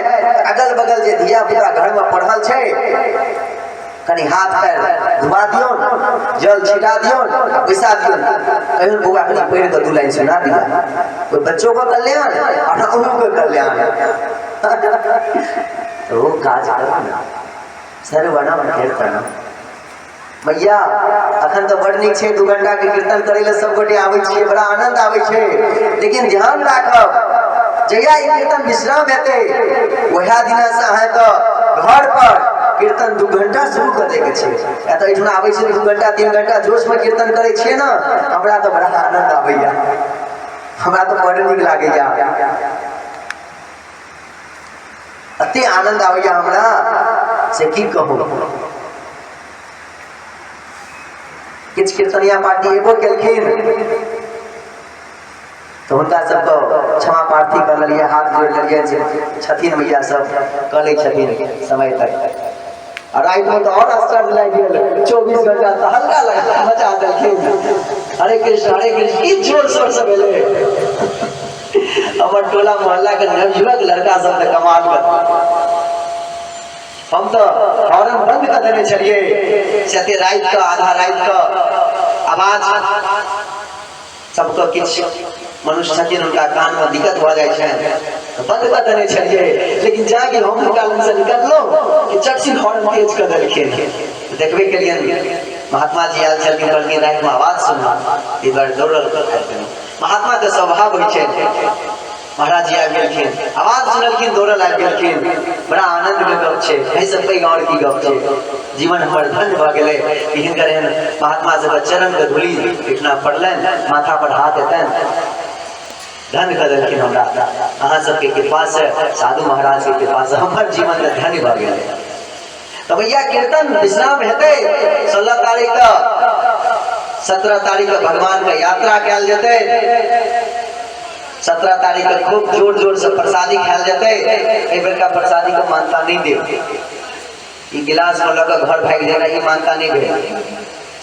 अगल बगल जे धिया पुता घर में पढ़ल छे कनी हाथ पैर धुआ दियो, जल छिटा दियो, पैसा दियो, कहीं बुआ कनी पेड़ को दू लाइन सुना दिया, कोई बच्चों को कल्याण और उन्हों को कल्याण तो काज करना सर्वनाम कीर्तन। भैया अखन तो बड़ नीक छे 2 घंटा के कीर्तन करे ले सब गोटे आवे छे, बड़ा आनंद आवे छे, लेकिन ध्यान राखब जहिया ई कीर्तन विश्राम हेते वहा दिना से अहाँ तो घर पर कीर्तन 2 घंटा शुरू करे के छे। या तो इठना आवे छे 2 घंटा 3 घंटा जोश में कीर्तन करे छे ना, हमरा तो बड़ा आनंद आवेया, हमरा तो बड़ नीक लागेया, अति आनंद आवेया हमरा से की कहूं। किछ कीर्तनिया पार्टी एगो केलखिन तो उनका सबको क्षमा प्रार्थी कर लिया, हाथ जोड़ लिया छथिन भैया सब कले छथिन समय तक। और रात में तो और आश्चर्य लग गेल 24 घंटा तो हल्का लगा मचा देलखिन। हरे कृष्ण की जोर शोर से भेले हमर टोला मोहल्ला के नवयुवक लड़का सब तो कमाल कर। हम तो हॉर्न बंद कर देने छलिए, सते रात का आधा रात का आवाज सबको किछ मनुष्य छथिन उनका कान में दिक्कत हो जाए छे तो बंद कर देने छलिए, लेकिन जाके हम निकाल से निकललो कि चटसिन हॉर्न तेज कर देलखिन। देखबे के लिए महात्मा जी आयल छलखिन, कहलखिन रात में आवाज सुनना, ई बार दौड़ल करथिन। महात्मा के स्वभाव होइ छे, महाराज जी आ गेलखिन, आवाज सुनलखिन, दौड़ल आ गेलखिन, बड़ा आनंद के गप छे। एहि सब पे और की गप छे, जीवन हमर धन्य भ गेले। केहन करेन महात्मा सब चरण के धूली इतना पड़लन, माथा पर हाथ देतन, धन्य कर देलखिन हमरा। अहाँ सबके कृपा से, साधु महाराज के कृपा से हमर जीवन में धन्य भ गेले। तो भैया कीर्तन विश्राम हेते 16 तारीख का 17 तारीख का भगवान का यात्रा कैल जेते, 17 तारीख को खूब जोर जोर से प्रसादी खायल जाते। एक बेर का प्रसादी को मानता नहीं दे, ये गिलास में लगा घर भाग जाएगा, ये मानता नहीं दे।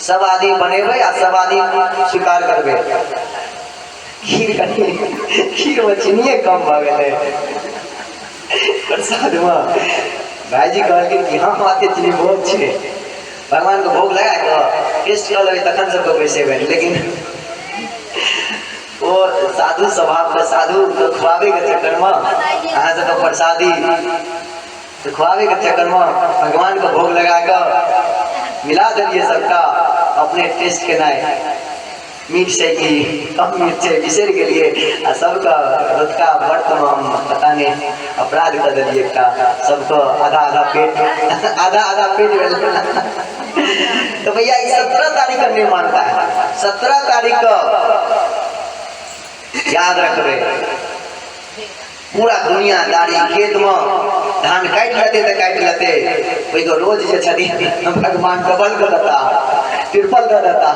सब आदमी बनेबे आ सब आदमी स्वीकार करबे। खीर में चीनी कम भ गेले प्रसाद में। भाईजी कहलखिन कि हाँ बात चीनी बहुत छे, भगवान को भोग लगा के टेस्ट कर लेबे तखन सबको बैसेबे। लेकिन वो साधु स्वभाव के साधु खुआवे के चक्कर में अहाँ सब प्रसादी तो खुआवे के चक्कर में भगवान को भोग लगा कर मिला दिए सबका अपने टेस्ट के नाय। मीठ से की कम मीठ से बिसर के लिए सबका रोजका व्रत में पता नहीं अपराध कर दिए का सबको आधा आधा पेट आधा पेट तो भैया 17 तारीख का नहीं मानता है। 17 तारीख को याद रखबे पूरा दुनियादारी खेत में धान काट लेते तो काट लेते वही को रोज जे छथिन भगवान डबल कर देता ट्रिपल कर देता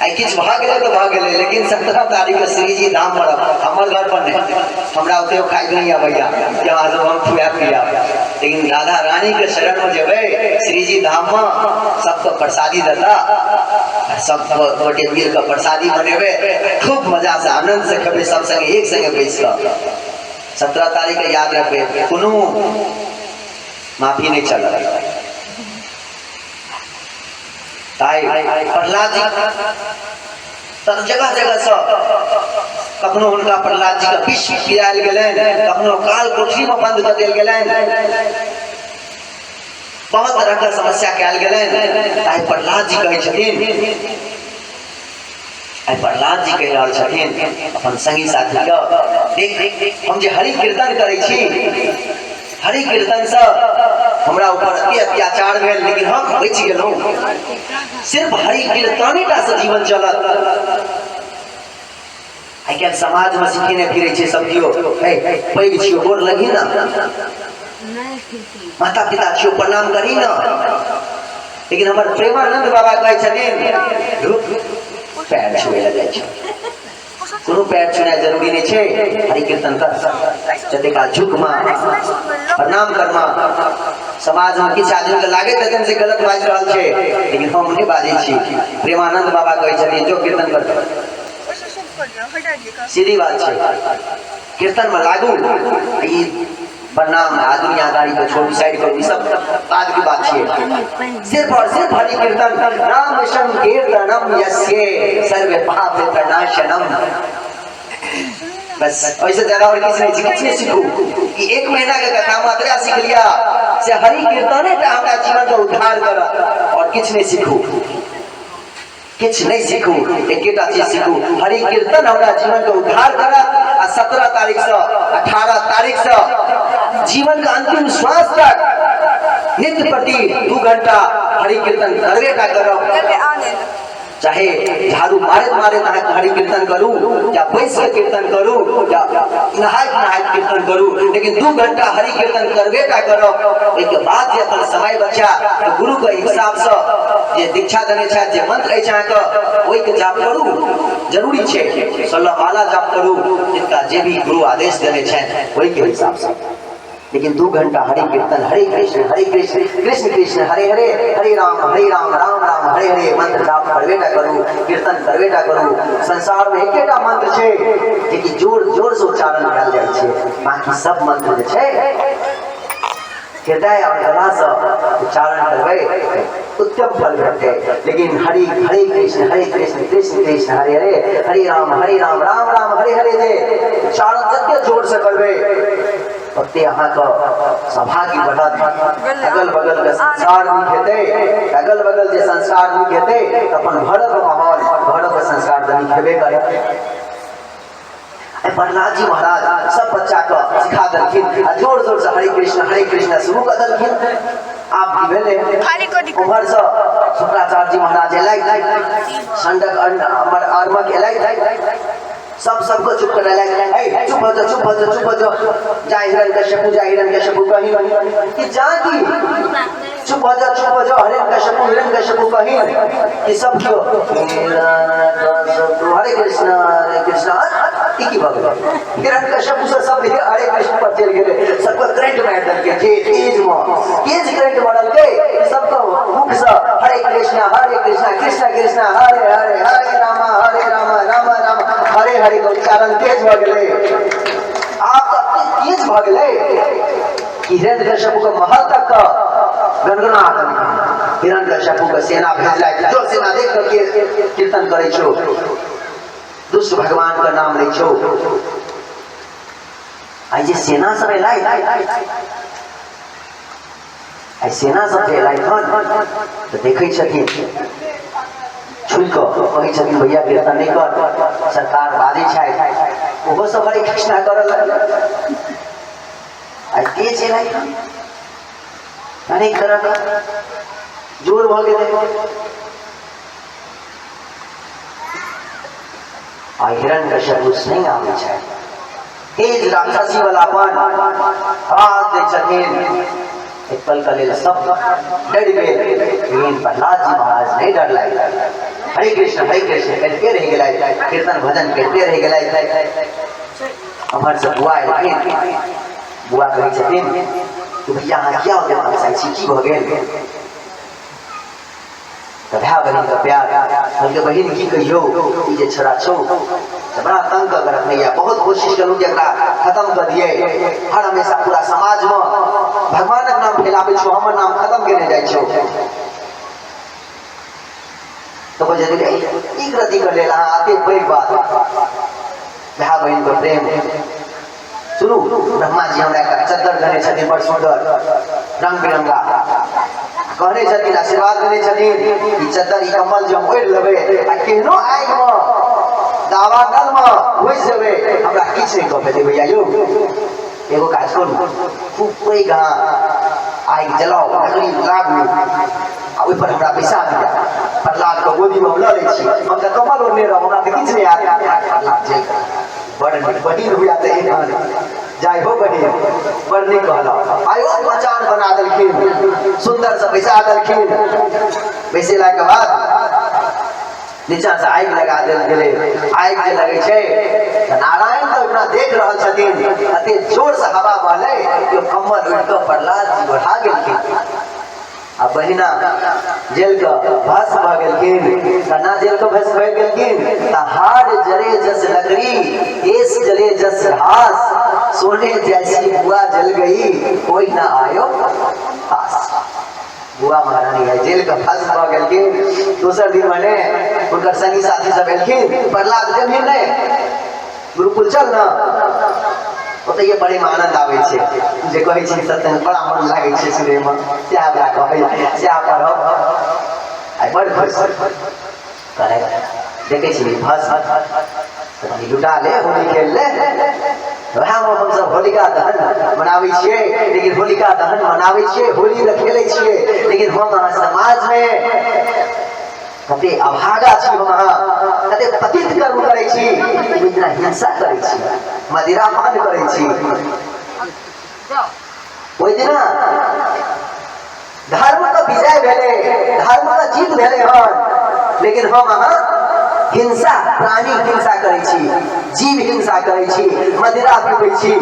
आई किछ भाग गए तो भाग गए लेकिन 17 तारीख के श्री जी धाम पर हमर घर पर नहीं हमरा उते खाई नहीं भैया यहाँ से हम खुआ पिया लेकिन राधा रानी के शरण में जेबे श्री जी धाम में सबको प्रसादी देता सब गोटे मिल के प्रसादी बनेबे खूब मजा से आनंद से खेबे सब संगे एक संगे बैस कर 17 तारीख के याद रखबे कोनो माफी नहीं चल प्रहलाद जी जगह जगह से कखनो उनका प्रहलाद जी का विष पियाल गेलन कखनो काल कोठरी में बंद कर देल गेलन बहुत तरह का समस्या कैल गेलन आई प्रहलाद जी कहे छथिन आई प्रहलाद जी कह रहल छथिन अपन संगी साथी के देख हम जे हरि कीर्तन करै छी हरि कीर्तन से हमरा ऊपर अत्याचार भेल लेकिन हम बच गेलहुं सिर्फ हरि कीर्तनेटा से जीवन चलत आई के समाज में सिखेने फिरे छे सब दियो पैघ छियो गोर लगी ना माता पिता छियो प्रणाम करी ना लेकिन हमर प्रेमानंद बाबा कहे छथिन पैर छुए लगे छै कोनो पैर छुना जरूरी नहीं छे हरि कीर्तन कर जते का झुक मा प्रणाम करमा समाज में किछ आदमी के लागे तखन से गलत बाज रहल छे लेकिन हम नहीं बाजै छी प्रेमानंद बाबा कहै छथिन जो कीर्तन कर सीधी बात छे कीर्तन में लागू ई प्रणाम दुनियादारी को छोड़ साइड कर सब बाद की बात छे सिर्फ और सिर्फ हरि कीर्तन नाम संकीर्तनम यस्य सर्व पाप प्रणाशनम बस ऐसे ज्यादा और किछ नहीं सीखू कि 1 महीना के कथा मात्र सीख लिया से हरि कीर्तन हमरा जीवन का उद्धार कर और किछ नहीं सीखू किछ नहीं सीखू एकेटा चीज सीखू हरि कीर्तन हमरा जीवन का उद्धार कर 17 तारीख से 18 तारीख से जीवन का अंतिम श्वास तक नित्य प्रति 2 घंटा हरि कीर्तन करबे का करो चाहे झाड़ू मारे मारे हरि कीर्तन करूं या बैस के कीर्तन करूं या नहाय कीर्तन करूं लेकिन 2 घंटा हरि कीर्तन करबे का करो एक बाद जे अपन समय बचा तो गुरु के हिसाब से जे दीक्षा देने छै जे मंत्र है छै के ओइ के जाप करू जरूरी छै 16 माला जाप करू जिनका जे भी गुरु आदेश देने छै ओइ के हिसाब से लेकिन 2 घंटा हरि कीर्तन हरे कृष्ण कृष्ण कृष्ण हरे हरे हरे राम राम राम हरे हरे मंत्र जाप करबेटा करू कीर्तन करबेटा करू संसार में एकेटा मंत्र छै जे कि जोर जोर से उच्चारण कयल जाय छै बाकी सब मंत्र जे छै हृदय और गला से उच्चारण करबे उत्तम फल भेटते लेकिन हरि कृष्ण कृष्ण कृष्ण हरे हरे हरे राम राम राम हरे हरे जे उच्चारण जते जोर से करबे ओते अहाँ का सौभाग्य बढ़त अगल बगल के संसार नहीं खेते अगल बगल जे संसार नहीं खेते अपन घरक माहौल घरक संस्कार नहीं खेबे करे प्रहलाद जी महाराज सब बच्चा को सिखा दलखिन जोर जोर से हरे कृष्ण शुरू कर दलखिन आप की भेले उमर से शुक्राचार्य जी महाराज एलै संडक हमर आर्मक एलै सबको चुप कर ए चुप हो जा हिरण कश्यपु कहीं कि जा की चुप हो जा हिरण कश्यपु कहीं कि सब क्यों हरे कृष्ण की भगवान हिरण कश्यपु से सब हरे कृष्ण पर चल गए सबको करंट मार दल के जे तेज करंट मारल के सबको मुख से हरे कृष्ण कृष्ण कृष्ण हरे हरे हरे राम राम राम हरे हरे को उच्चारण तेज भ गेले आप तेज भ गेले हिरण्यकश्यप के महल तक का गनगनाहट हिरण्यकश्यप के सेना भेजला जो सेना देख करके कीर्तन करे छो दुष्ट भगवान का नाम ले छो आई जे सेना सब एलाई आई सेना सब एलाई खन तो देखै छथिन छुई को कही छथिन भैया कीर्तन नहीं कर सरकार बाजे छै ओहो सब हरे कृष्णा करल आई तेज एलाई अरे करल जोर भ गेलै आ हिरण्यकश्यप नहीं आवे छै तेज राक्षसी वालापन आवाज दे छथिन। एक पल का लेल सब डर गए, लेकिन प्रहलाद जी महाराज नहीं डर लाए। हरे कृष्ण करते रह गए, कीर्तन भजन करते रह गए। हमारे से बुआ आए, बुआ कहे छथिन कि भैया हाँ क्या हो गया, की हो गए तो भाई बहन का प्यार, उनके बहन की कहियो जे छड़ा छो बड़ा तंग कर भैया, बहुत कोशिश करूँ जरा खत्म कर दिए। हर हमेशा पूरा समाज में भगवान का नाम फैलावे छो, हमर नाम खत्म करने जाए छो। तो वो जल्दी एक रति कर ले रहा आते बड़ी बात भाई बहन को प्रेम सुनू। ब्रह्मा जी हमारा चद्दर गने छथिन बड़ सुंदर रंग बिरंगा, कहने छथिन आशीर्वाद देने छथिन चद्दर ई कम्बल जो ओढ़ लेबे आ केहनो आगि में दावानल में घुस जेबे हमरा किछ नहीं कह भैया यौ। एगो काज करू, खूब कोई गाँ आगि जलाओ, लकड़ी लागू आ ओहि पर हमरा पैसा दिया, प्रहलाद के गोदी में हम ल लै छी, हम त कम्बल ओढ़ने रहब, हमरा त किछ नहीं आत। प्रहलाद जी बड़ बहिन हुआ तो जाय हो बहिन बड़ नहीं कहला, आयो मचान बना दलखिन, सुंदर से पैसा दलखिन, पैसे लाके बाद नीचा से आगि लगा देल गेले। आगि जे लगे छे नारायण तो इतना देख रहल छथिन, अते जोर से हवा बहले कि कम्बल उड़ के प्रहलाद जी बढ़ा गेलखिन। आ बहिना जेल का भस्म भ गेलखिन, कना जेल का भस्म भ गेलखिन त हार जरे जस लकड़ी, केस जले जस घास, सोने जैसी बुआ जल गई कोई ना आयो पास। बुआ महारानी है जेल का भस्म भ गेलखिन। दूसर दिन मने उनकर संगी साथी सब एलखिन, प्रहलाद जमीन ने गुरुकुल चल ना, तो ये बड़े आनंद आवे छे, जे कहे छी सत्य में बड़ा मन लागे छे सुने में, क्या बड़ा कहे क्या पढ़ब आई बड़ खुश करे देखे छी भस्म तो लुटा ले, होली खेल ले। वहाँ में हम सब होलिका दहन मनावे छिए, लेकिन होलिका दहन मनावे छिए, होली न खेले छिए, लेकिन हम समाज में कते अभागा छी, हम कते पतित कर्म करे छी, इतना हिंसा करे छी, मदिरा पान करे छी। ओइ दिना धर्म का विजय भेले, धर्म का जीत भेले हन, लेकिन हम हिंसा प्राणी हिंसा करे छी, जीव हिंसा करे छी, मदिरा पीबै छी।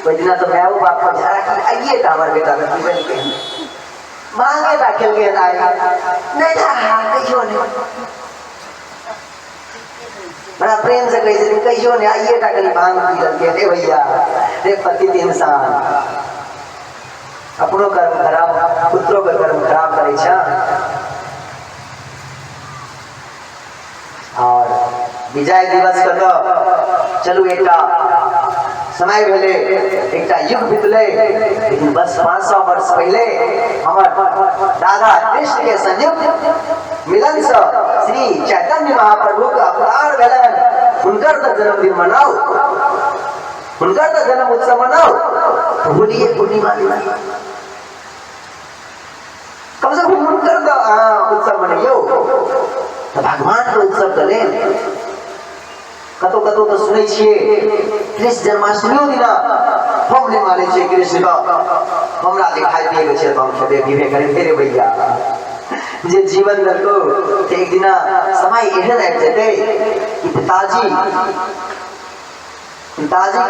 ओइ दिना तो माय बाप को झरा कि आइए त हमर बेटा के जीवन के मांगे ता खेल के आए नहीं था कहियो नहीं, बड़ा प्रेम से कही से कहियो नहीं आइए ता कहीं भांग पी लगे रे भैया रे पतित इंसान अपनो कर्म खराब पुत्रों का कर्म खराब करे छा। और विजय दिवस का तो चलू एकटा समय भेले, एकटा युग बीतले, लेकिन बस 500 वर्ष पहले हमार दादा कृष्ण के संयुक्त मिलन से श्री चैतन्य महाप्रभु का अवतार भेलन। उनकर तो जन्मदिन मनाओ, उनकर तो जन्म उत्सव मनाओ, तो होली पूर्णिमा दिन कम से कम उनकर तो उत्सव मनाइयो, तो भगवान के उत्सव करें। कतो कतो तो सुने छिए कृष्ण जन्माष्टमी दिना हम नहीं माने छिए कृष्ण का, हमरा दिखाई दिए छे तो हम खेबे पीबे करे फेरे भैया जे जीवन दल को एक दिना समय एहन आबि जेते कि पिताजी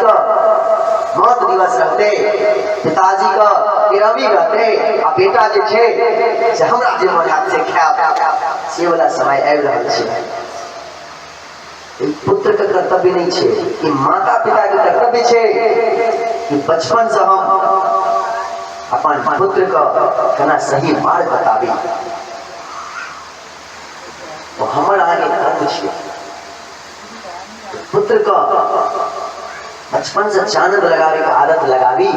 का मौत दिवस रहते, पिताजी का तिरवी रहते, आ बेटा जे छे से हमरा जे मन हाथ से खायब से वाला समय आबि रहल छे। पुत्र का कर्तव्य नहीं छे, कि माता पिता के कर्तव्य छे कि बचपन से हम अपन पुत्र का केना सही मार्ग बताबी। तो हमर आगे कर्म छे पुत्र का बचपन से चानद लगावे की आदत लगावी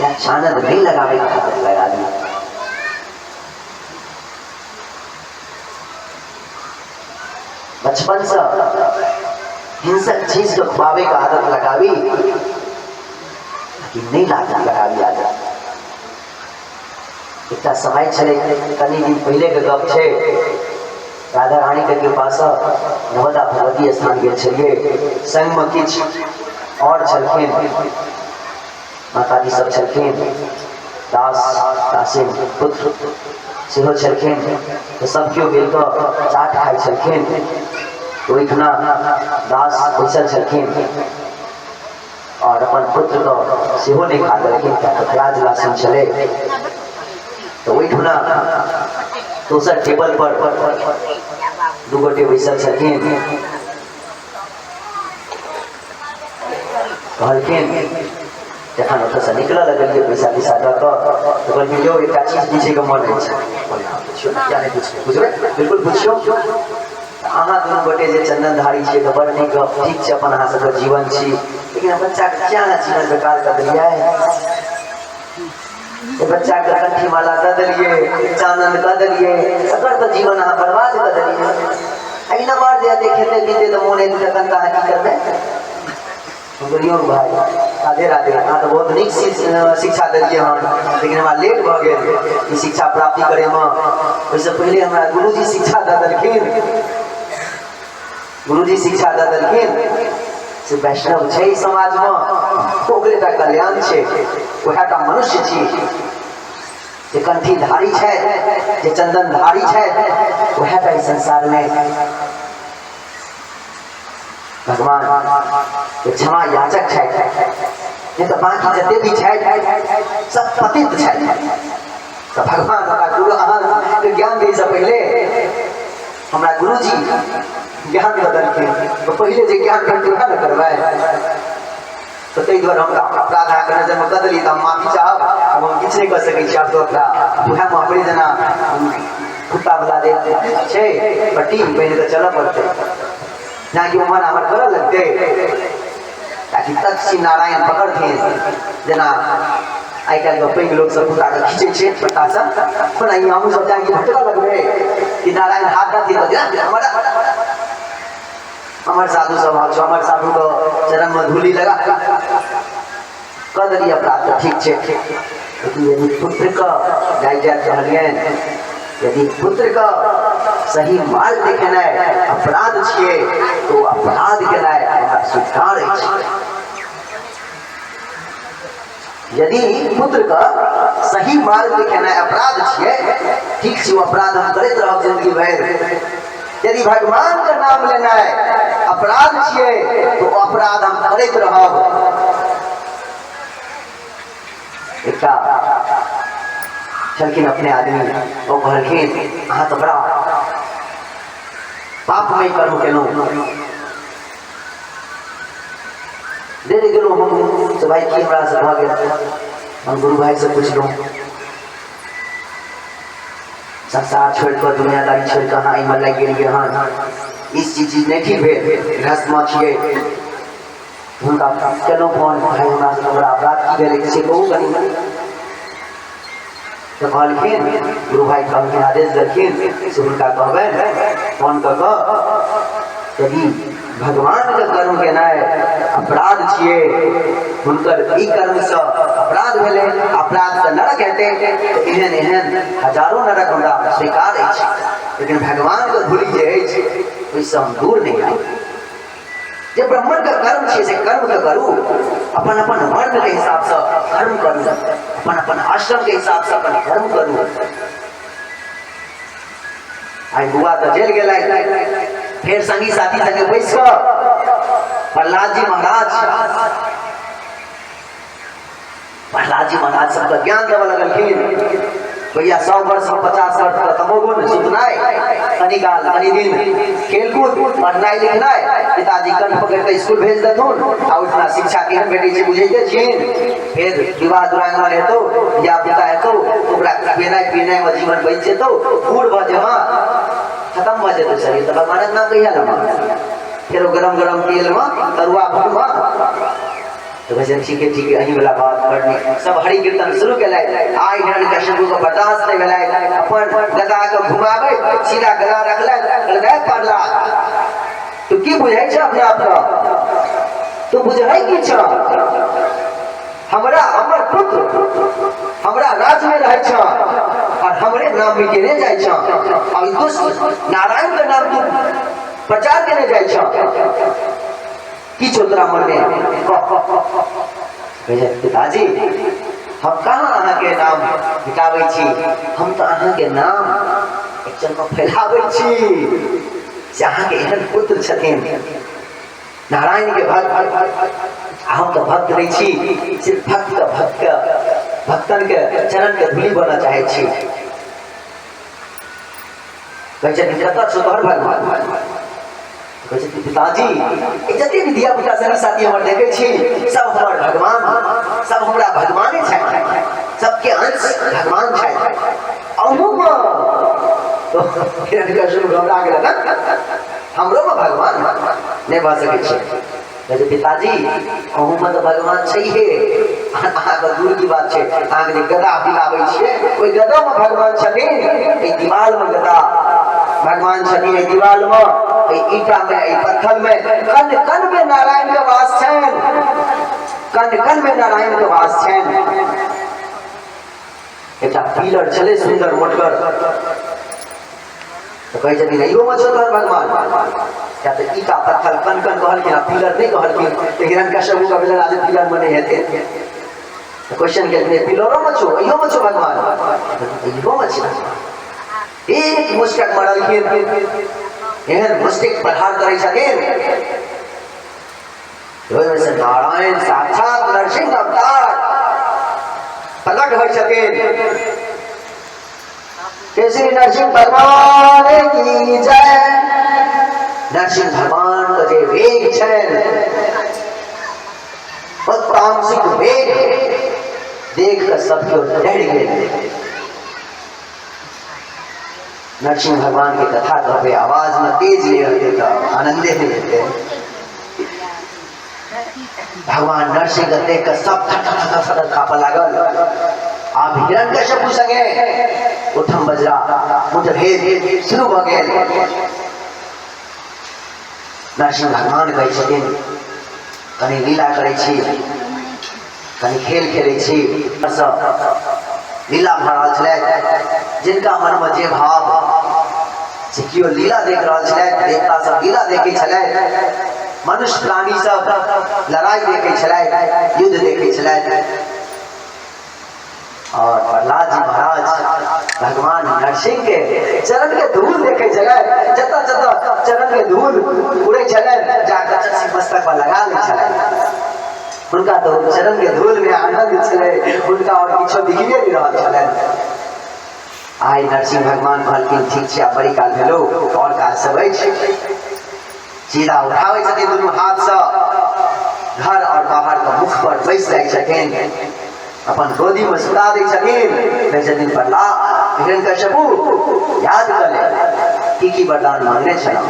या चानद नहीं लगावे की आदत लगावी। बचपन से हिंसक चीज को खुआवे का आदत लगावी कि नहीं लगावी आदत। इतना समय चले कनी दिन पहले के गप छे राधा रानी के कृपास नवदा भगवती स्थान गेल छलिए। संग में किछ और छलखिन, माताजी सब छलखिन, दास दासिन पुत्र सेहो छलखिन। तो सब केओ मिल कऽ चाट खाइ छलखिन। तो ओहिठुना दास बैसल छलखिन और अपन पुत्र को सेहो नहीं खा देलखिन, प्याज लहसुन छलै। तो ओहिठुना दोसर टेबल पर दू गोटे बैसल छलखिन। कहलखिन जखन ओतसँ निकलऽ लगलिए पैसा पैसा दऽ कऽ, तो कहलखिन यौ एकटा चीज पूछैके मन अछि। क्या नहीं पूछिए, बुझबै बिल्कुल पूछियो। अहाँ दुनू गोटे जे चंदनधारी छियै तऽ बड़ नीक, ठीक छै अपन अहाँ सबके जीवन छी, लेकिन बच्चाके क्या जीवन बेकार कऽ देलियै। बच्चा के कंठी माला दऽ देलिए, चानन दऽ देलिए, एकर तऽ जीवन अहाँ बर्बाद कऽ देलिए। अहिना बार जे देखेते पीते तऽ मोन एते तखन तऽ अहाँ की करबै। बोलियो भाई राधे राधे, अहाँ तऽ बहुत नीक शिक्षा देलिए हन, लेकिन हमरा लेट भऽ गेल ई शिक्षा प्राप्ति करैमे। ओहिसँ पहिले हमरा गुरुजी शिक्षा दऽ देलखिन। गुरुजी शिक्षा दऽ देलखिन से वैष्णव छै समाज में, ओकरेटा कल्याण छै, ओहेटा मनुष्य छी जे कंठी धारी छै, जे चंदन धारी छै, ओहेटा इस संसार में भगवान के क्षमा याचक छै। नहीं तो बाकी जते भी छै सब पतित छै। तो भगवान हमरा गुरु अहाँ के ज्ञान दै से पहले हमरा गुरुजी ज्ञान दऽ देलखिन, तो पहले जे ज्ञान करते वह न करबै। तो ताहि दुआरे हम अपराध अहाँके नजरमे कऽ देलियै, तऽ हम माफी चाहब। अब हम किछु नहि कऽ सकै छी। आब तो ओकरा उएह अपने जेना कुत्ता वाला जे छै पट्टी पहिने तऽ चलऽ पड़तै, जहाँकि उम्हर हमर करऽ लगतै, ताकि तत्क्षण नारायण पकड़थिन। जेना आइ काल्हि पैघ लोक सब कुत्ता के खींचे छै पट्टासँ, कोना हमहूँ सब जाके भटकऽ लगबै कि नारायण हाथ दऽ दिअ। अमर साधु सब अमर साधु को चरण में धूलि लगा कह दिए अपराध तो ठीक है। लेकिन यदि पुत्र का गाइडेंस कहलियन, यदि पुत्र का सही मार्ग देखेनाइ अपराध छिए, तो अपराध केनाइ हमरा स्वीकार अछि। यदि पुत्र का सही मार्ग देखेनाइ अपराध छिए, ठीक छै, अपराध हम करैत रहब जिंदगी भरि। यदि भगवान का नाम लेना है अपराध छिए, तो अपराध हम करैत रहब। एकटा छलखिन अपने आदमी, वो कहलखिन अहाँ तो बड़ा पापमय कर्म केलहुँ। देर गेलहुँ हम से भाई की हमरा से भऽ गेल। हम गुरु भाई से पुछलहुँ, संसार छोड़ कर दुनियादारी छोड़ कर हाँ इमर लग गेलिए हन, इस चीज नहीं ठीक भेल, गृहस्थमे छिए। हुनका केलहुँ फोन, भाई हमरा से बड़ा अपराध की भेल से कहू कनी। तो कहलखिन गुरु भाई कहलखिन आदेश देलखिन से हुनका कहबनि फोन कऽ कऽ, यदि भगवान के कर्म केनाइ अपराध छिए, हुनकर ई कर्म से अपराध भेलै, अपराध से नरक हेतै, तो एहन एहन हजारों नरक हमरा स्वीकार अछि। लेकिन भगवान के धूलि जे अछि ओहिसँ हम दूर नहीं आइ। जे ब्राह्मण के कर्म छिए से कर्म के करू, अपन अपन वर्ण के हिसाब से कर्म करू, अपन अपन आश्रम के हिसाब से अपन कर्म करू। आई बुआ तो जेल गेलै, फिर संगी साथी संगे बैस प्रहलाद जी महाराज सबका ज्ञान देव लगलखिन। भैया 100 वर्ष 50 वर्ष का तमोगुण सुतनाई, कनी काल कनी दिन खेलकूद पढ़नाई लिखनाई, पिताजी कंठ पकड़ के स्कूल भेज देथुन आ उठना शिक्षा केहन भेटै छै बुझैते छियै। फिर विवाह दुरागमन हेतौ या पिता हेतौ, ओकरा खेनाइ पिनाइ में जीवन बचि जेतौ, बूढ़ भऽ जेबा खत्म भऽ जेतौ शरीर, तऽ भगवानक नाम कहिया लेबा। फिर गरम गरम तेल में तरुआ भुनबा, तो वैसे ठीक है अही वाला बात करनी। सब हरि कीर्तन शुरू केलै, आई हिरण्यकशिपु को बर्दाश्त नहीं भेलै, अपन गदा के घुमाबै, सीधा गला रखलै, कहलकै प्रहलाद तू की बुझै छ अपने आप को, तू बुझै की छ। हमरा हमर पुत्र हमरा राज्य में रहै छ, और और हमरे नाम मिटेने जाय छ और दुष्ट नारायण के नाम तू प्रचार करने जाय छ की तोरा मन में कहे पिताजी हम कहाँ अहाँ के नाम मिटाबै छी हम तो अहाँ के नाम एक जन में फैलाबै छी से अहाँ के एहन पुत्र छथिन नारायण के भक्त हम तो भक्त नहीं छी सिर्फ भक्तन के चरण के धूली बना चाहे छी भगवान पिताजी जते भी धिया पुता संगी साथी हमर देखे छी सब हमर भगवान सब हमरा भगवाने छै सबके अंश भगवान छै अहू तो घबरा गेल ना हमरो में भगवान नहीं भऽ सकै छै कहै पिताजी अहू में तो भगवान छैहे अहाँ के दूर की बात छै अहाँ के गदा हिलाबै छियै ओइ गदा में भगवान छथिन ए दीवाल में गदा भगवान छथिन ए दीवाल में ए ईटा में ए पत्थर में कण कण में नारायण के वास छन कण कण में नारायण के वास छन एकटा पिलर छले सुंदर मोटगर तो कहे छथिन इहो में छोड़ भगवान क्या तो ईटा पत्थर कण कण कहल कि पिलर नहीं कहल कि हिरण्यकश्यप का पिलर आज पिलर में नहीं हेते तो क्वेश्चन के पिलरों में छो इहो में छो भगवान इहो में छो एक मुस्टक मरल के एहन मुस्टिक प्रहार करे छथिन ओइ से नारायण साक्षात नरसिंह अवतार प्रकट होइ छथिन श्री नरसिंह भगवान की जय नरसिंह भगवान का जे वेग छन तामसिक वेग देख कर सबके डर गए नरसिंह भगवान की कथा कहते आवाज में तेज नहीं रहते तो आनंदे नहीं रहते भगवान नरसिंह के देख कर सब थर कांपा लागल आप हिरण्यकश्यप संगे उठम बजरा मुठभेद शुरू भ गेल नरसिंह भगवान कहै छथिन कनी लीला करै छी कनी खेल खेलै छी लीला भऽ रहल छलै जिनका मन में जे भाव से कियो लीला देख रहल छलै देवता सब लीला देखै छलै मनुष्य प्राणी सब लड़ाई देखै छलै युद्ध देखै छलै और प्रहलाद जी महाराज भगवान नरसिंह के चरण के धूल देखे छलै जता जता चरण के धूल उड़े छलै जाकर मस्तक पर लगा लै छलै उनका तो चरण के धूल में आनंद छलै उनका और किछो दिखिए नहीं रहल छलै आई नरसिंह भगवान कहलखिन ठीक छै बड़ी काल भेलो और काल सब अछि सीधा उठावे छथिन दुनू हाथ से घर और बाहर के मुख पर बैस जाइ छथिन अपन गोदी में सुता दै छथिन कहै छथिन प्रहलाद हिरण्यकश्यप याद कर ले की वरदान मांगने छलौ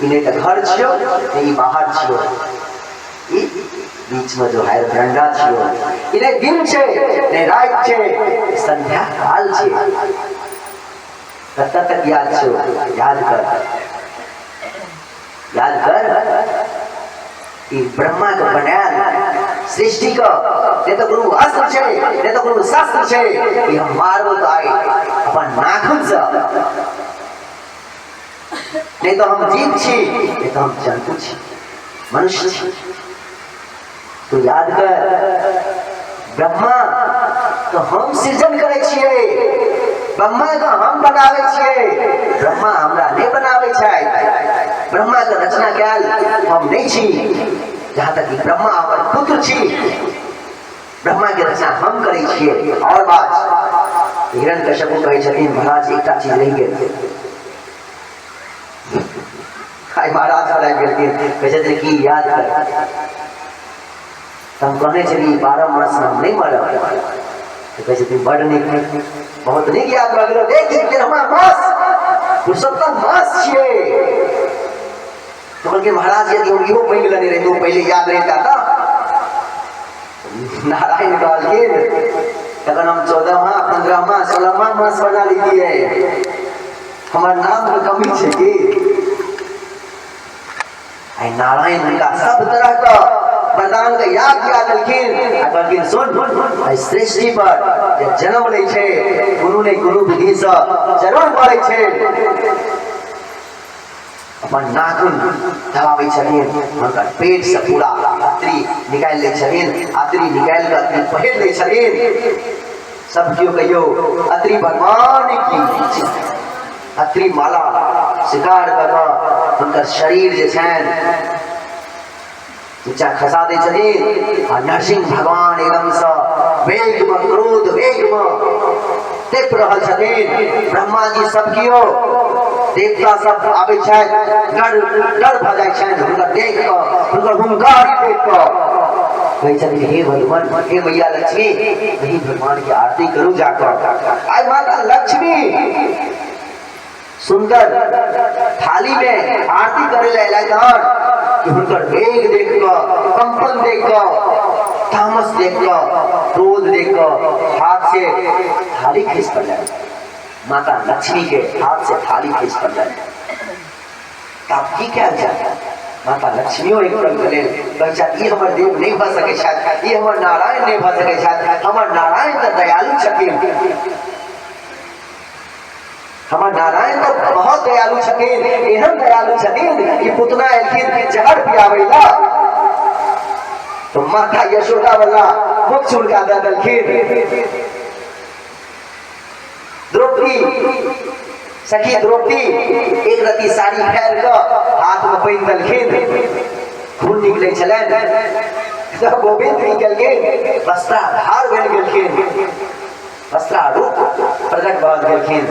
इन्हें तो घर छियो ई बाहर छियो ई बीच में जो है बरंडा छियो इन्हें दिन छे ने रात छे संध्या काल छे कत तक याद छियो याद कर ई ब्रह्मा के बनायल सृष्टि का ने तो गुरु अस्त्र छे ने तो गुरु शास्त्र छे ई हम मारबो तो आई अपन नाखून से नहीं तो हम जीव छी नहीं तो हम जंतु छी मनुष्य छी तो याद कर ब्रह्मा तो हम सृजन करे छिए ब्रह्मा का हम बनावे छिए ब्रह्मा हमरा नहीं बनावे छै ब्रह्मा के रचना कैल हम नहीं छी जहाँ तक कि ब्रह्मा हमर पुत्र छी ब्रह्मा के रचना हम करे छिए और बात हिरण्यकश्यप कहै छथिन महाराज एकटा चीज रहि गेल आई महाराज पर आबि गेलखिन कहै छथिन कि याद कर हम कहने छली 12 मास में हम नहीं मरब तो कहै छथिन बड़ नीक बहुत नीक याद भऽ गेल देख के हमरा मास पुरुषोत्तम मास छिए तो कहलकै महाराज यदि हम इहो मांगि लेने रही तो पहले याद रहता था नारायण कहलखिन तखन हम 14वां 15वां 16वां मास बना लीजिए हमार नाम में कमी छै कि आई नारायण उनका सब तरह का वरदान के याद किया देलखिन आ कहलखिन सुन सृष्टि पर जे जन्म लै छै गुरु ने गुरु विधि से जरूर पड़ै छै। अपन नाखून दबाबै छथिन, हुनकर पेट से पूरा अतरी निकालि लै छथिन, अतरी निकालि कऽ अतरी पहिर लै छथिन। सब केओ कहियो अतरी भगवान की अतरी माला शिकार कऽ कऽ हुनकर शरीर जे छनि नीचा खसा दै छथिन आ नरसिंह भगवान एकदम से वेग में क्रोध वेग में टेप रहल छथिन। ब्रह्मा जी सब कियो देवता सब आबै छथि, डर भऽ जाइ छनि हुनकर देख कऽ, हुनकर हुंकार देख कऽ कहै छथिन हे भगवान हे मैया लक्ष्मी यही भगवान की आरती करू जाकर। आइ माता लक्ष्मी सुंदर थाली में आरती करे ले अयलथि कि हुनकर वेग देख कऽ, कंपन देख कऽ, तामस देख कऽ, क्रोध देख कऽ हाथ से थाली खींच पड़लै। माता लक्ष्मी के हाथ से थाली खींच पड़लै। तब की कयल जाय? माता लक्ष्मियों एक रंग लेल कहै छथि ई हमर देव नहीं भऽ सकै छथि, ई हमर नारायण नहीं भऽ सकै छथि, हमर नारायण तऽ दयालु छथिन, हमर नारायण तो बहुत दयालु छथिन, एहन दयालु छथिन कि पुतना एलखिन जहर पियाबै ला तो माता यशोदा वाला मुख छुड़का दे देलखिन। द्रौपदी सखी द्रौपदी एक रति साड़ी फेर कऽ हाथ में पहिन देलखिन, खून निकलै छलनि। गोविंद की गेलखिन वस्त्राधार बनि गेलखिन, वस्त्रारूप प्रकट भऽ गेलखिन।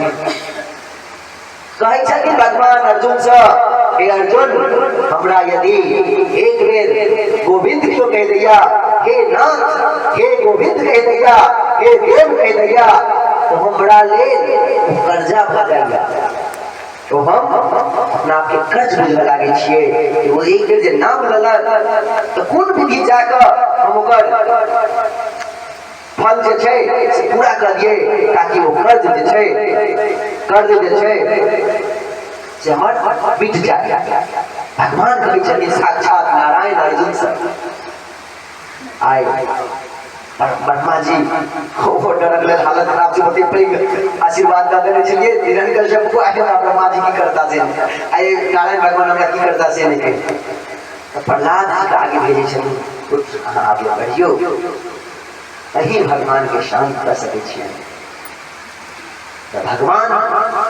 कहै छथिन भगवान अर्जुन से हे अर्जुन हमरा यदि एक बेर गोविंद क्यों कह दैया, हे नाथ हे गोविंद कह दैया, हे देव कह दैया तो हमरा ले कर्जा भऽ जाइया, तो हम अपना आपके कर्ज बुझे लागे छियै कि वो एक बेर जे नाम लेलक तो कोन विधि जाकर हम ओकर फल जे छै से पूरा कर दिए ताकि वो कर्ज जे छै से हमर मिट जाए। भगवान कहै छथिन साक्षात नारायण अर्जुन से आए ब्रह्मा जी वो डरक लेल हालत खराब से होते पैघ आशीर्वाद दऽ देने छलिए हिरण्यकश्यप को आगे ब्रह्मा जी की करता से आए नारायण भगवान हमरा की करता से नहीं कहे। प्रहलाद जी के आगे भेजे छथिन आगे बढ़ियो यही भगवान के शांत कर सके छियै। भगवान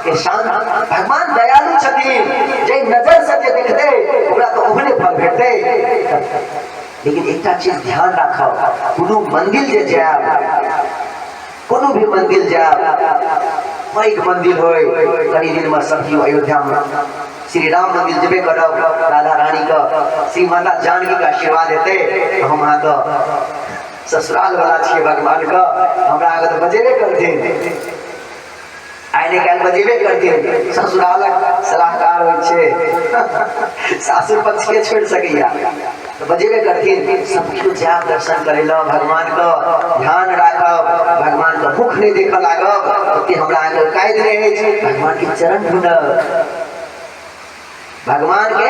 के शांत भगवान दयालु छथिन, जे नजर से जे देखते ओकरा तो ओहने फल भेटते। लेकिन एकटा चीज ध्यान राखब, कोनो मंदिर जे जायब, कोनो भी मंदिर जायब, पैघ मंदिर होय कई दिन में सब केओ अयोध्या में श्री राम मंदिर जेबे करब, राधा रानी का श्री माता जानकी का आशीर्वाद हेतै, हम अहाँ का ससुराल वाला छियै भगवान का, हमरा आगे तो बजेबे करथिन, आइ ने काल्हि बजेबे करथिन। ससुरालक सलाहकार होइ छै, सासुर पक्ष के छोड़ सकैया तो बजेबे करथिन। सब केओ जायब दर्शन करे ला भगवान का, ध्यान राखब, भगवान का मुख नहीं देखऽ लागब, ओते हमरा आगे कायद नहीं है। भगवान के चरण ढूंढब, भगवान के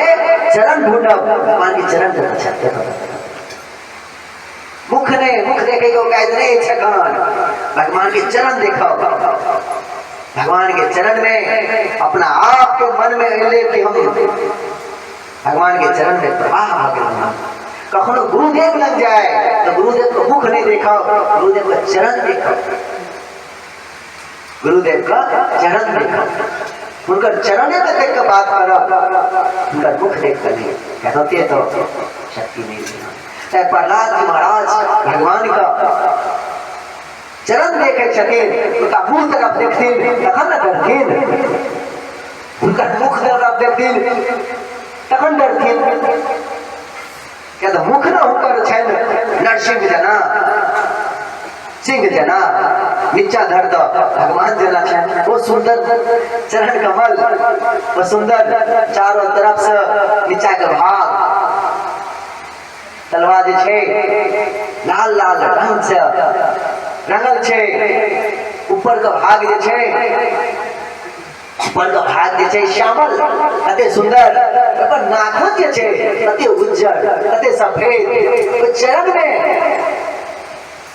चरण ढूंढब, भगवान के चरण देखब, मुख देखे को कायद नहीं छकन, भगवान के चरण देखब, भगवान के चरण में अपना आप के मन में ले कि हम भगवान के चरण में प्रवाह भगवान। कखनो गुरुदेव लग जाए तो गुरुदेव को मुख नहीं देखो, गुरुदेव का चरण देखो, गुरुदेव का चरण देखो, उनका चरण देख कर बात करो, उनका मुख देख कर नहीं कहते तो शक्ति नहीं देना। प्रहलाद जी महाराज भगवान का चरण देखे छथिन, उनका मुख तरफ देखथिन तखन न डरथिन, उनका मुख तरफ देखथिन तखन डरथिन। क्या तो मुख न होकर छनि नरसिंह जना, सिंह जना, नीचा धर दो भगवान जना छनि, वो सुंदर चरण कमल, वो सुंदर चारों तरफ से नीचा के भाग तलवा जे छै लाल लाल रंग से रंगल छै, ऊपर का भाग जे छै पर का भाग जे छै श्यामल कते सुंदर, पर नाखून जे छै कते उज्जर कते सफेद। ओइ चरण में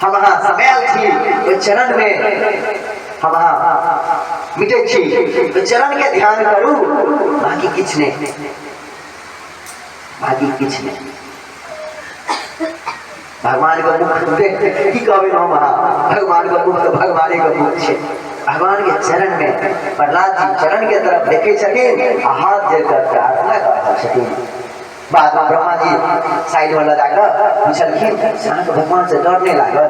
हम अहाँ समायल छी, ओइ चरण में हम अहाँ मिटै छी। ओइ चरण के ध्यान करू, बाकी किछ नहीं, बाकी किछ नहीं। भगवान का मुख देख की कहबे हम अहाँ, भगवान का मुख तो भगवान का मुख छै। भगवान के चरण में प्रहलाद जी चरण के तरफ देखे छथिन, हाथ जोड़कर प्रार्थना कर रहल छथिन। बाद में ब्रह्मा जी साइड में लगा कर पूछलखिन, भगवान से डर नहीं लागल?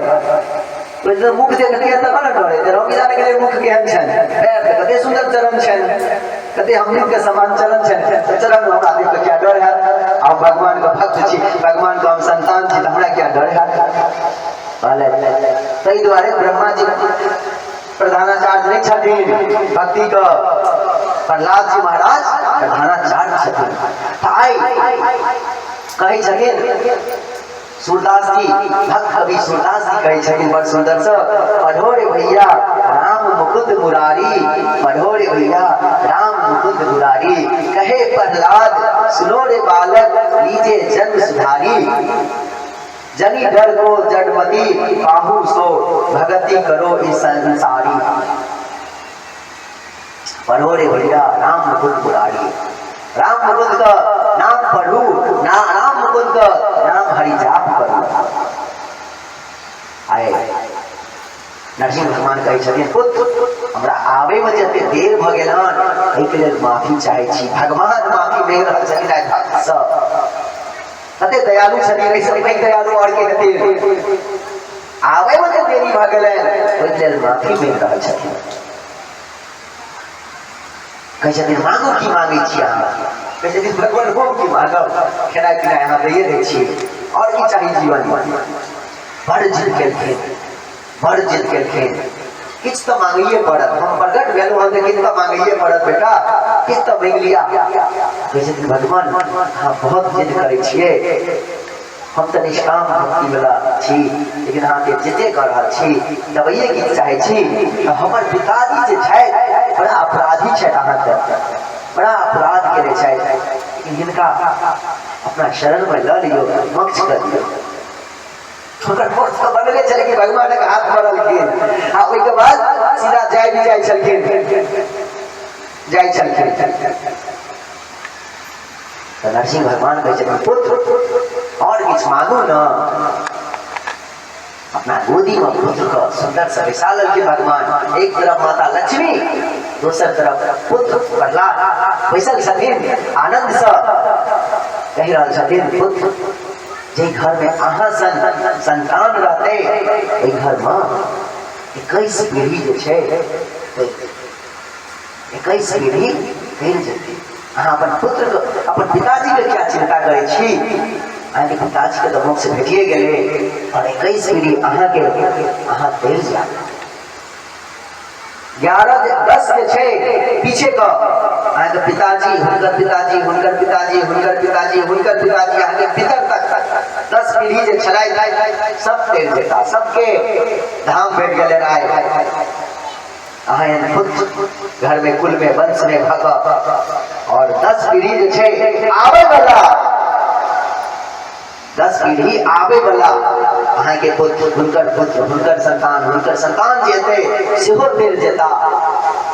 तो मुख देख के तब न डरे, रवि जाने के लिए मुख केहन छन, पैर कते सुंदर चरण छन, कते अमृत के समान चरण छन, तो चरण हमरा देख के क्या डर है? हम भगवान का भक्त छी, भगवान का हम संतान छी, हमरा क्या डर है? कहले तई द्वारे ब्रह्मा जी प्रधानाचार्य नहीं छथिन भक्ति का, प्रहलाद जी महाराज प्रधानाचार्य छथिन। आई कहे छथिन सूरदास जी, भक्त कवि सूरदास जी कहे छथिन बड़ सुंदर से, पढ़ो रे भैया राम मुकुंद मुरारी, पढ़ो रे भैया राम मुकुंद मुरारी। कहे प्रहलाद सुनो रे बालक लीजे जन्म सुधारी, जनी डर को जड़मती काहू सो भगति करो इस संसारी। पढ़ो रे भैया राम मुकुंद मुरारी, राम मुकुंद का नाम पढ़ू ना, राम मुकुंद का नाम हरि जाप करू। आए नरसिंह भगवान कहे छथिन, पुत्र हमरा आवे में जते देर भ गेल हन, एहि के लेल माफी चाहे छी। भगवान माफी मांग रहल छथिन आइ भक्त सब, कते दयालु छथिन, ऐसे नहीं दयालु और के कते आवे में जते देरी भ गेल, ओहि के लेल माफी मांग रहल छथिन। कहे छथिन मांगू की मांगे छी अहाँ? कहे छथिन भगवान हम की मांगब, खेनाइ पिनाइ अहाँ दैए दै छी, और की चाही जीवन में? बड़ जिद केलखिन, बड़ जिद केलखिन, किछ तो मांगिए पड़त, हम प्रगट भेलू हम किछ तो मांगिए पड़त बेटा, किछ तो मांग लिया। कहे छथिन भगवान हाँ बहुत जिद करे छिए, हम तो निष्काम भक्ति वाला छी, लेकिन अहाँ के जिदे कर रहल छी, दबाइए किछ चाहे छी। हमर पिताजी जे छै बड़ा अपराधी छै, अहाँ के बड़ा अपराध केने छै, लेकिन हिनका अपना शरण में ल लियो, मोक्ष कर दियो। ठोकर मोक्ष तो बनले चले कि भगवान के हाथ पड़लखिन, आ ओइ के बाद सीधा जाय भी जाय छलखिन, जाय छलखिन। तो नरसिंह भगवान कहे छथिन पुत्र और किछ मांगू न। अपना गोदी में पुत्र का सुंदर सा बैसा लेलखिन भगवान, एक तरफ माता लक्ष्मी, दोसर तरफ पुत्र प्रहलाद बैसल छथिन। आनंद से कहि रहल छथिन पुत्र जे घर में अहाँ सन संतान रहते, ओहि घर में 21 पीढ़ी जे छै, 21 पीढ़ी कहि जेतै। अहाँ अपन पुत्र के, अपन पिताजी के क्या चिंता करे छी? अहाँ के पिताजी के तो मोक्ष भेटिए गेले, और 21 पीढ़ी अहाँ के अहाँ देर जा 11-10 के छै पीछे का अहाँ के पिताजी, हुनकर पिताजी, हुनकर पिताजी, हुनकर पिताजी, हुनकर पिताजी, अहाँ के पितर तक 10 पीढ़ी जे छलै सब देर जेता, सबके धाम भेट गेले आए। अहाँ खुद घर में कुल में वंश में भग, और 10 पीढ़ी जे छै आवे वाला, 10 पीढ़ी आवे वाला अहाँ के पुत्र, हुनकर पुत्र, हुनकर संतान जे थे सेहो देर जेता।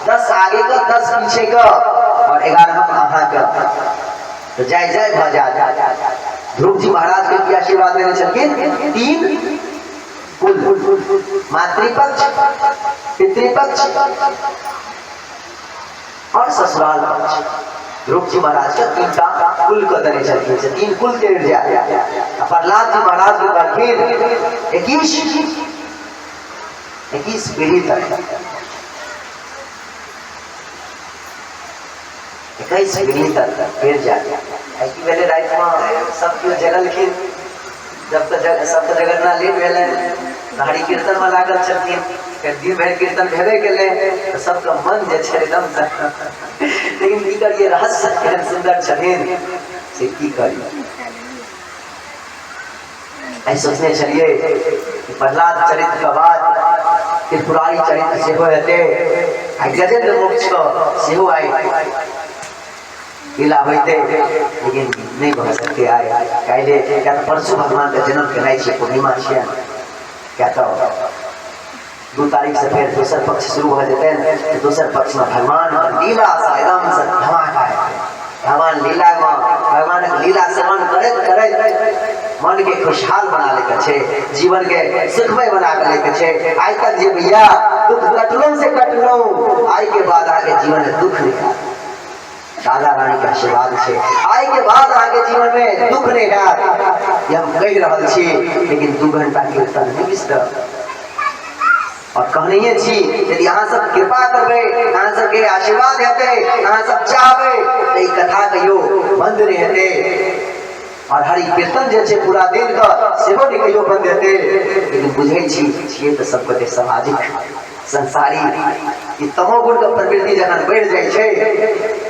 10 आगे का 10 पीछे का, और 11 अहाँ का, तो जय जय भ जा। ध्रुव जी महाराज के की आशीर्वाद देने छलखिन? 3 कुल, मातृपक्ष, पितृपक्ष और ससुराल पक्ष। ध्रुव जी महाराज का 3 कुल को देने छलखिन, 3 कुल तेर जाए। प्रहलाद जी महाराज के कहलखिन 21 पीढ़ी तक, 21 पीढ़ी तक तेर जाए। ऐसी पहले रात में सब क्यों जगलखिन, जब तक सब जगन्ना लेट भेले, हरि कीर्तन में लागल छलखिन, फिर दिन भर कीर्तन भेबे गेले, तो सबका मन जे छै एकदम लेकिन की करिए, रहस्य केहन सुंदर छथिन से की करिए। ऐसे सोचने चलिए कि प्रहलाद चरित्र का बाद त्रिपुरारी चरित्र से होते गजेंद्र मोक्ष से हो आए लीला होते, लेकिन नहीं बह सकते आए कहले क्या तो परसों भगवान का जन्म के नहीं पूर्णिमा छियन, क्या तो 2 तारीख से फिर दूसर पक्ष शुरू हो जाते हैं। दूसर पक्ष में भगवान लीला सा एकदम से धमाका है। भगवान लीला में भगवान लीला श्रवण करे करे मन के खुशहाल बना लेके छे, जीवन के सुखमय बना के लेके छे। आज तक जे भैया दुख कटलों से कटलो, आई के बाद आगे जीवन में दुख नहीं, दादा रानी का आशीर्वाद छे। आई के बाद आगे जीवन में दुख नहीं है, हम कह रहल छी, लेकिन 2 घंटा कीर्तन नहीं बिस्तर और कहनिए छी यदि अहाँ सब कृपा करबे, अहाँ सब के आशीर्वाद हेते, अहाँ सब चाहबे तो ई कथा कहियो बंद नहीं हेते और हरि कीर्तन जे छे पूरा दिन का सेहो नहीं कहियो बंद हेते। लेकिन बुझै छी छिए तो सब कते सामाजिक संसारी ई तमोगुण का प्रवृत्ति जखन बढ़ जाय छे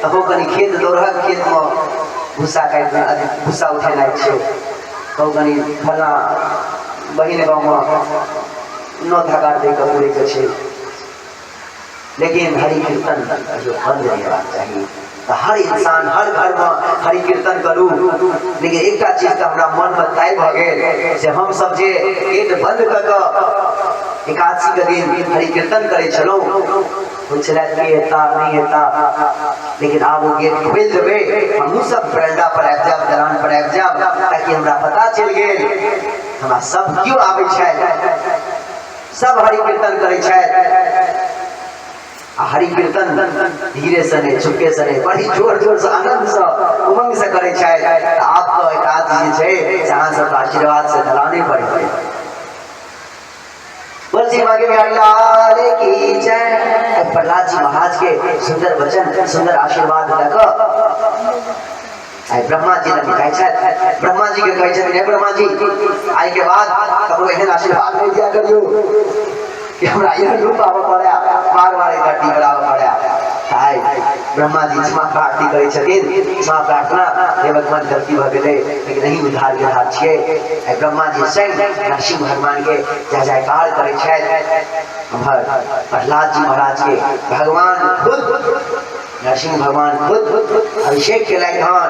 तबो कनी खेत दौड़क खेत में भूसा काट भूसा उठेनाइ छे, तो कनी फला बहिन गाँव में नौ धगाड़ दे पूरे के छे। लेकिन हरि कीर्तन जो बंद नहीं होना चाहिए। तो हर इंसान हर घर में हरि कीर्तन करू, लेकिन एक चीज का हमारा मन में तय भ गेल से हम सब जे गेट बंद कर एकादशी के दिन हरि कीर्तन करे चलो नहीं हेता, लेकिन आप वो गेट खोल देवे, हम सब बरंडा पर आबि जाब, दलान पर आबि जाब, ताकि हमरा पता चल गेल हमरा सब क्यों आबै छै, सब हरि कीर्तन करे छै। हरि कीर्तन धीरे से नहीं चुपके से नहीं बड़ी जोर जोर से आनंद से उमंग से करे छै। आपको एकादशी छै जहां सब आशीर्वाद से दलाने पड़े। तुलसी माँ के लाल की जय। प्रहलाद जी महाराज के सुंदर वचन सुंदर आशीर्वाद लग ब्रह्मा जी ने कहे छै, ब्रह्मा जी के कहे छै ब्रह्मा जी आई के बाद ककरो एहन आशीर्वाद नहीं दिया करियो कि हमरा यह रूप आवे पड़ा, बार बार गड्डी करावे पड़ा। आय ब्रह्मा जी क्षमा प्रार्थना करे छथिन, क्षमा प्रार्थना हे भगवान गलती भ गेलै, लेकिन नहीं उद्धार के हाथ छिए। ब्रह्मा जी स्वयं नरसिंह भगवान के जय जयकार करे छै। प्रहलाद जी महाराज के भगवान खुद नरसिंह भगवान खुद अभिषेक के हन,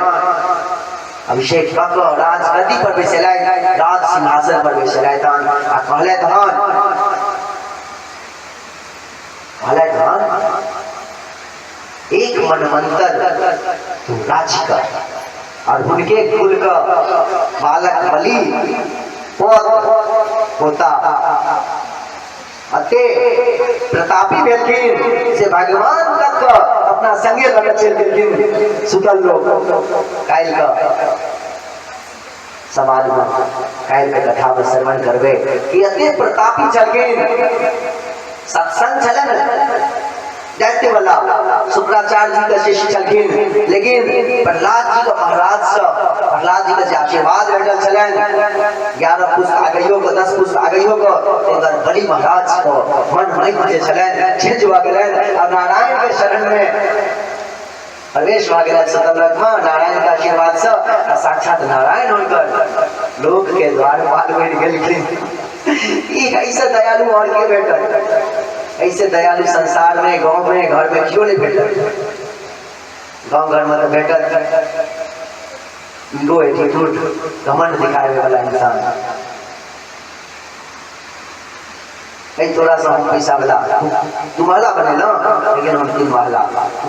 अभिषेक कऽ राज गद्दी पर बैसलथि, राज सिंहासन पर बैसलथि हन आ कहलथि हन एक मनमंत्र तू राज्य कर और उनके कुल का बालक बलि होता अते प्रतापी भेलखिन से भगवान तक अपना संगे लग चल गेलखिन सुतल लोग। काल्हि का समाज में काल्हि के कथा में श्रवण करबे कि अते प्रतापी छलखिन। सत्संग चलन दैत्य वाला शुक्राचार्य जी का शिष्य छलखिन, लेकिन प्रहलाद जी का महाराज से प्रहलाद जी का आशीर्वाद भेटल छलन। 11 पुष्प आगइयो को 10 पुष्प आगइयो को अगर बलि महाराज को मन नहीं जे छलन छिज भ गेलन और नारायण के शरण में प्रवेश भ गेलन। सतलक में नारायण का आशीर्वाद से साक्षात नारायण होकर लोक के द्वारपाल बन गेलखिन। ई ऐसे दयालु और के भेटल, ऐसे दयालु संसार में गांव में घर में क्यों नहीं भेटल। गांव घर में तो भेटल ईगो एटीट्यूड घमंड दिखावे वाला इंसान। कई थोड़ा सा हम पैसा वाला तू महला बने ना, लेकिन हम 3 महला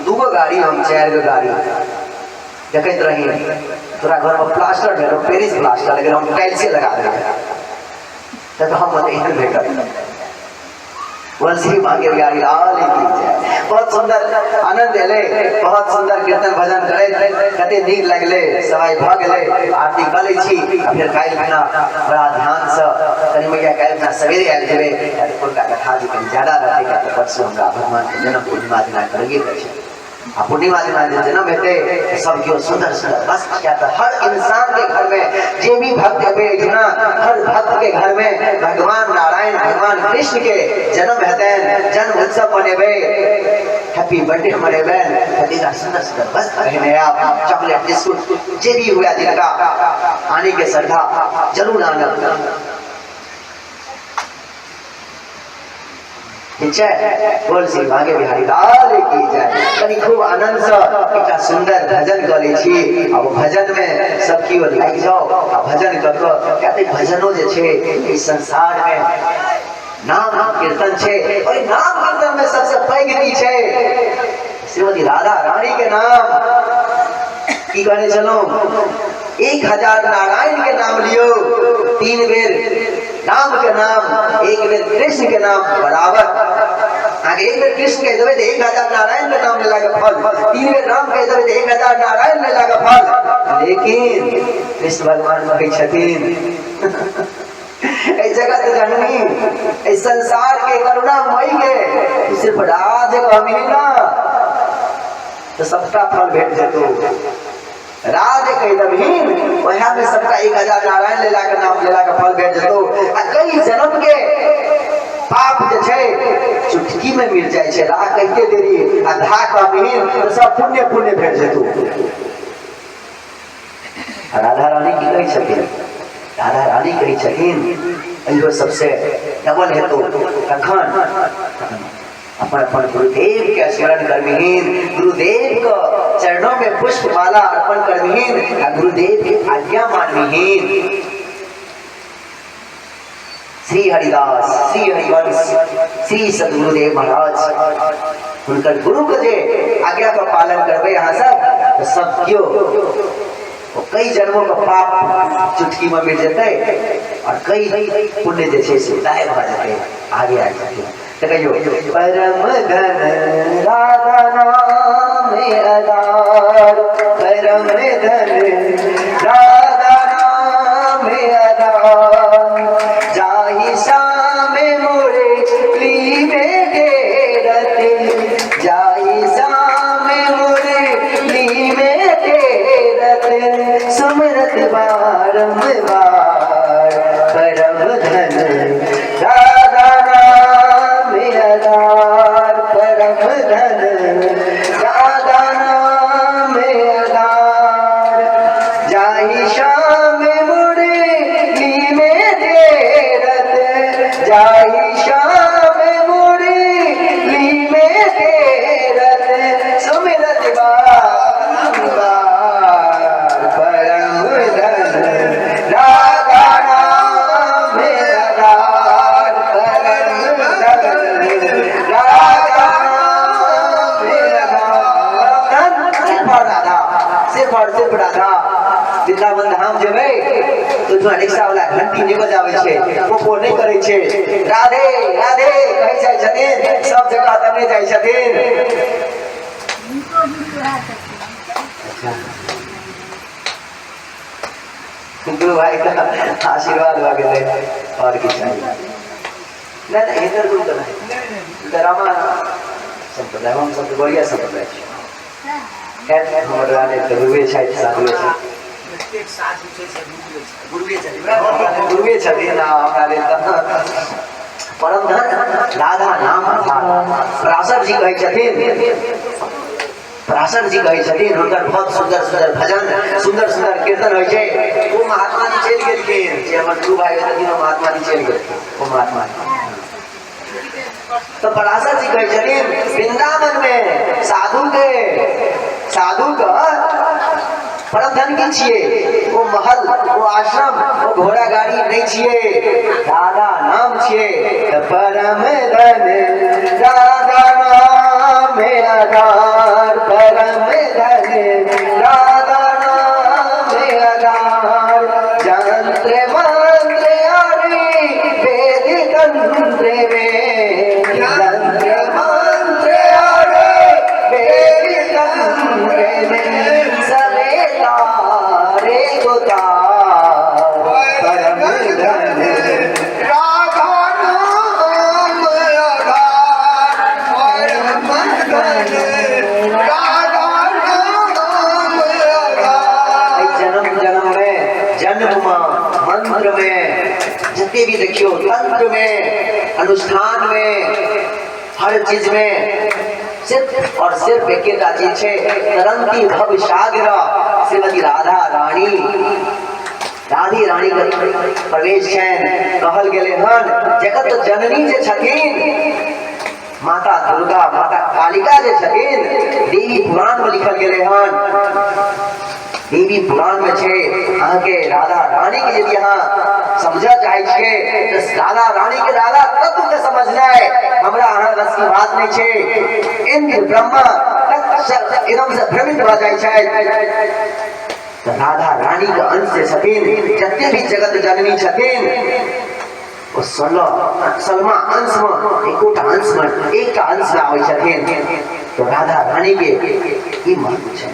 2 गो गाड़ी हम 4 गो गाड़ी देखते रही। तोरा घर में प्लास्टर भेलो पेरिस प्लास्टर, लेकिन हम टाइल्स लगा दे तो हम इधर भेटल वंशी मांगे गाड़ी बहुत सुंदर आनंद एले, बहुत सुंदर कीर्तन भजन करे कते नीक लगले। समय भ गेले आरती क लै छी, फिर काल्हि बिना बड़ा ध्यान से कनी मैया काल्हि बिना सवेरे आयल जेबे का कथा जी कनी ज्यादा रहते का परसों हमरा भगवान के जन्म पूर्णिमा दिना करेंगे करे आ पूर्णिमा दिना जन्म हेते सब क्यों सुंदर सुंदर बस क्या तो हर इंसान के घर में जे भी भक्त है इतना हर भक्त के घर में भगवान नारायण भगवान कृष्ण के जन्म हेते, जन्म उत्सव मनेबे, हैप्पी बर्थडे मनेबे, कतिका सुंदर सुंदर बस पहने आप चॉकलेट बिस्कुट जे भी हुआ जिनका आने के श्रद्धा जरूर आना। ठीक है, बोल श्री भागे बिहारी लाल की जय। कनी खूब आनंद से एक सुंदर भजन कर लै छी। अब भजन में सब की ओर लाग जाओ आ भजन कर कहते भजनो जे छे इस संसार में नाम कीर्तन छे और नाम कीर्तन में सबसे पैघ की छे श्रीमती राधा रानी के नाम की कहने चलो 1000 नारायण के नाम लियो 3 बेर राम के नाम 1 बेर कृष्ण के नाम बराबर आगे 1 बेर कृष्ण कह देवे 1000 नारायण के नाम लेला के फल 3 बेर राम कह देवे 1000 नारायण लेला के फल। लेकिन कृष्ण भगवान कहे छथिन इस जगत जननी इस संसार के करुणामयी के सिर्फ राज कहमी ना तो सबका फल भेट जतो। राज कह दबहीन वहाँ में सबका 1000 नारायण लेला के नाम लेला के फल भेट जतो। आ कई जन्म के पाप जे छे चुटकी में मिल जाए छे राह कहते देरी आधा कहमीन तो सब पुण्य पुण्य भेट जतो। राधा रानी की कही छथिन राधा रानी कही छथिन अयो सबसे डबल है तो कखन अपन अपन गुरुदेव के स्मरण करविहीन गुरुदेव को चरणों में पुष्प माला अर्पण करविहीन गुरुदेव की आज्ञा मानविहीन। श्री हरिदास श्री हरिवंश श्री सदगुरुदेव महाराज उनकर गुरु के जे आज्ञा का पालन करबे यहाँ सब तो सब क्यों तो कई जन्मों का पाप चुटकी में मिट जाते और कई पुण्य जैसे सुधाए भा जाते आगे आ जाते। तो कहियो परम धन राधा नाम आधार परम धन राधा नाम आधार जाहि शाम मोरे ली में डेरते जाहि शाम मोरे ली में डेरते सुमरत बारंबार परम धन राधा नाम आधार परम धन राधा नाम आधार जाहि शाम मुड़े ली में डेरत जाहि शाम मुड़े ली में डेरत सुमिरत बारंबार परम धन राधा नाम आधार परम धन राधा नाम आधार सिर्फ राधा वृंदावन धाम जेबे तो जो रिक्शा वाला घंटी नहीं बजावे छे वो नहीं करे छे राधे राधे कहि जाय छथिन सब जगह तने जाय छथिन। गुरु भाई का आशीर्वाद हो गए और की चाहिए ना ना इधर गुरु का नहीं ड्रामा संप्रदाय हम सब बढ़िया संप्रदाय है हमर वाले तो हुए शायद साधु है एक साधु से गुरुवे छथिन ना हमारे परम धन राधा नाम आधार पराशर जी कहे छथिन पराशर जी कहे छथिन उनकर बहुत सुंदर सुंदर भजन सुंदर सुंदर कीर्तन होय छै वो महात्मा जी चल गेलखिन जे हमर गुरु भाई छथिन महात्मा जी चल गेलखिन वो महात्मा तो पराशर जी कहे छथिन वृंदावन में साधु का परम धन की छिए वो महल वो आश्रम वो घोड़ा गाड़ी नहीं छिए राधा नाम छिए परम धन राधा नाम आधार परम धन राधा नाम आधार जंत्र मंत्र आरे वेद तंत्र में जंत्र मंत्र आरे वेद तंत्र में सबे तारे उतार परम धन राधा नाम आधार परम धन राधा नाम आधार। जन्म में मंत्र में जितने भी देखियो तंत्र में अनुष्ठान में हर चीज में सिर्फ और सिर्फ एक चीज है तरंती भव सागर श्रीमती राधा रानी राधी रानी प्रवेश छन कहल गेले हन जगत जननी जे छथिन माता दुर्गा माता कालिका जे छथिन देवी पुराण में लिखल गेले हन। देवी पुराण में छे अहाँ के राधा रानी के यदि अहाँ समझा चाहे छे तो राधा रानी के राधा तत्व के समझना है हमरा अहाँ बस की बात नहीं छे। इंद्र ब्रह्मा एकदम से भ्रमित हो जाए छे। तो राधा रानी के अंश से छथिन जते भी जगत जननी छथिन वो 16 अंश में एकोटा अंश में एक का अंश में आवे छथिन। तो राधा रानी के ई महत्व छे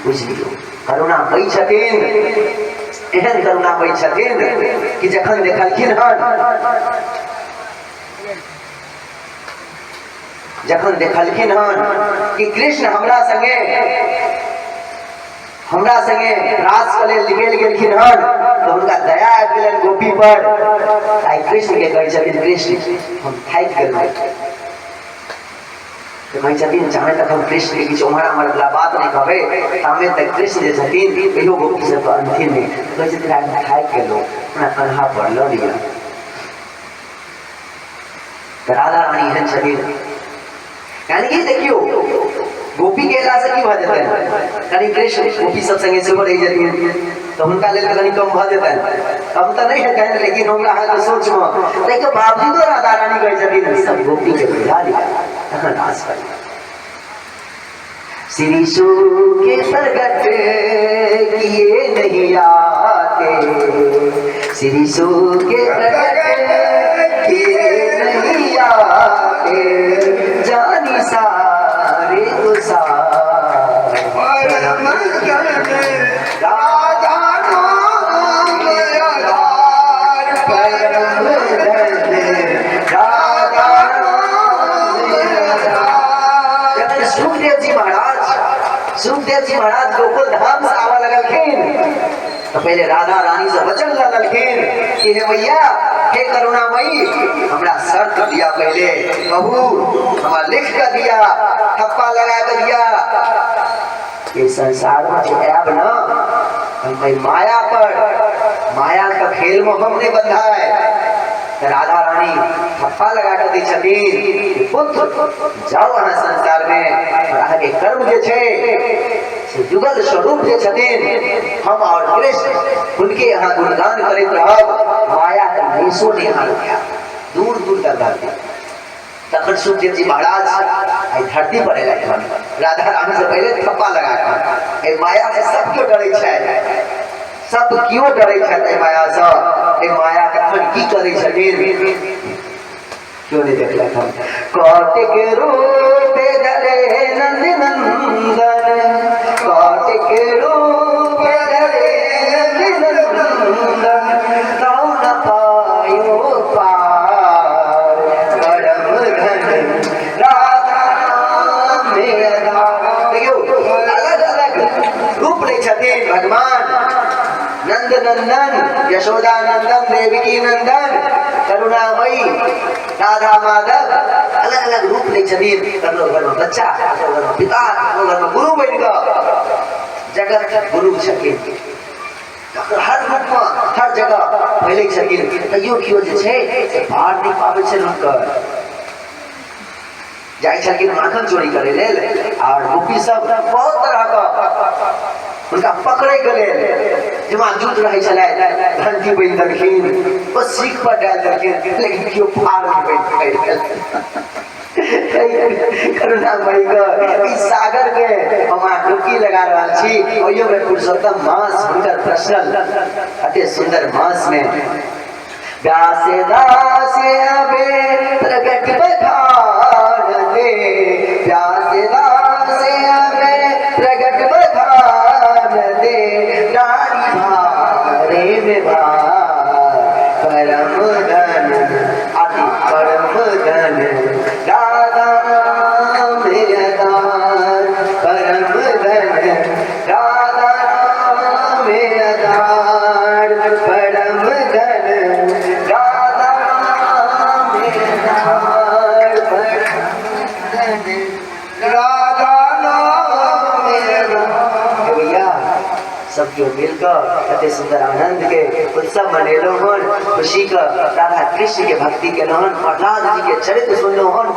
बुझ लियो। करुणामयी छथिन एहन करुणामयी छथिन कि जखन देखलखिन हन कि कृष्ण हमरा संगे रास कले निकल गेलखिन हन तो उनका दया आबि गेलन गोपी पर। ताई कृष्ण के कहै छथिन कृष्ण हम थाकि गेलहुँ तो कहै छथिन चाहे तक हम कृष्ण के बीच उम्हर हमर वाला बात नहीं कहबे तामे तक कृष्ण जे छथिन कहियो गोपी से तो अंतिम में कहै छथिन हम थाकि गेलहुँ अपना कन्हा पर लऽ लिअ। राधा रानी एहन छथिन यानी कि देखियो गोपी के अयला से की भ जेतै कनी कृष्ण गोपी सब संगे सेहो रहि जेथिन तो हुनका लेल कनी कम भ जेतै। अब तो नहीं है लेकिन हमरा अहाँ के सोच में देखियो बावजूदो राधा रानी कहै छथिन सब गोपी के बुझा लिया तखन आस कर श्री सु के प्रगट किए नहीं आते श्री सु के प्रगट किए नहीं आते जानी सारे तो सुखदेव जी महाराज गोकुल धाम से आवा लगलखिन तो पहले राधा रानी से वचन लगलखिन कि हे मैया हे करुणामयी हमरा शर्त दिया पहले कहू हमारा लिख कर दिया ठप्पा लगा कर दिया ये संसार में जो ऐब न हम माया पर माया का खेल में हमने बंधा है। राधा रानी ठप्पा लगा कर दी छथिन पुत्र जाओ अहाँ संसार में अहाँ के कर्म जे छे जुगल स्वरूप जे छथिन हम और कृष्ण उनके यहाँ गुणगान करते रहब माया का लेशो नहीं हार गया दूर दूर तक धरती तखन सुखदेव जी महाराज आई धरती पर एलखिन राधा रानी से पहले ठप्पा लगा कर माया से सब क्यों डरे छे सब क्यों डरे छे माया से माया कखन की करे छथिन क्यों नहीं देखलक हम कौटिक रूप धरे नंद नंदन कौटिक रूप धरे नंद नंदन कौ न पायो पार परम धन राधा में आधार। देखियो अलग अलग रूप ले छथिन भगवान नंद नंदन यशोदा नंदन देवकी नंदन करुणामयी राधा माधव अलग अलग रूप ले छथिन। करो घर में बच्चा करो घर में पिता करो घर में गुरु बन गए जगत गुरु छथिन हर रूप में हर जगह पहले छथिन। कहियो कियो जे छै बाहर नहीं पाबै छै हुनकर जाय छथिन माखन चोरी करे लेल और गोपी सब बहुत तरह का उनका पकड़े के लेल जमा जुट रहे छले घंटी बन देलखिन वो सीख पर डाल देलखिन लेकिन क्यों फाड़ के करुणामयी को इस सागर के हम डुबकी लगा रहल छी ओयो में पुरुषोत्तम मास हुनकर प्रश्न अति सुंदर मास में व्यास दास अबे प्रगट बखान दे व्यास दास अबे प्रगट बखान दे नारी भारे में भार परम धन अति परम धन राधा में दान परम धन राधा में दान परम धन राधा में दान सब क्यों मिलकर अति सुंदर आनंद के उत्सव मनेलो हन, खुशी का राधा कृष्ण के भक्ति के नहन, प्रहलाद जी के चरित्र सुनलो हन।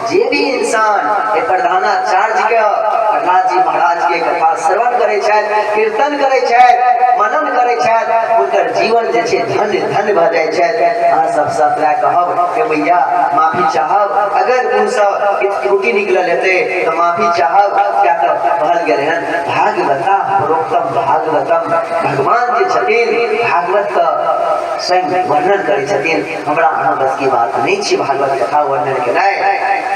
जे भी इंसान एक प्रधानाचार्य के प्रहलाद जी महाराज के कथा श्रवण करे छथि, कीर्तन करे छथि, मनन करे छथि, उनकर जीवन जे छै धन्य धन्य भ जाय छथि। अहाँ सबसे अपना कहब कि मैया माफी चाहब, अगर उनसे त्रुटि निकलल हेतै तो माफी चाहब। क्या कहल गेल हन, भागवता प्रोक्तम भागवतम, भगवान जे छथिन भागवत का स्वयं वर्णन करे छथिन। हमरा अहाँ बस की बात नहीं छै भागवत कथा वर्णन केनाइ।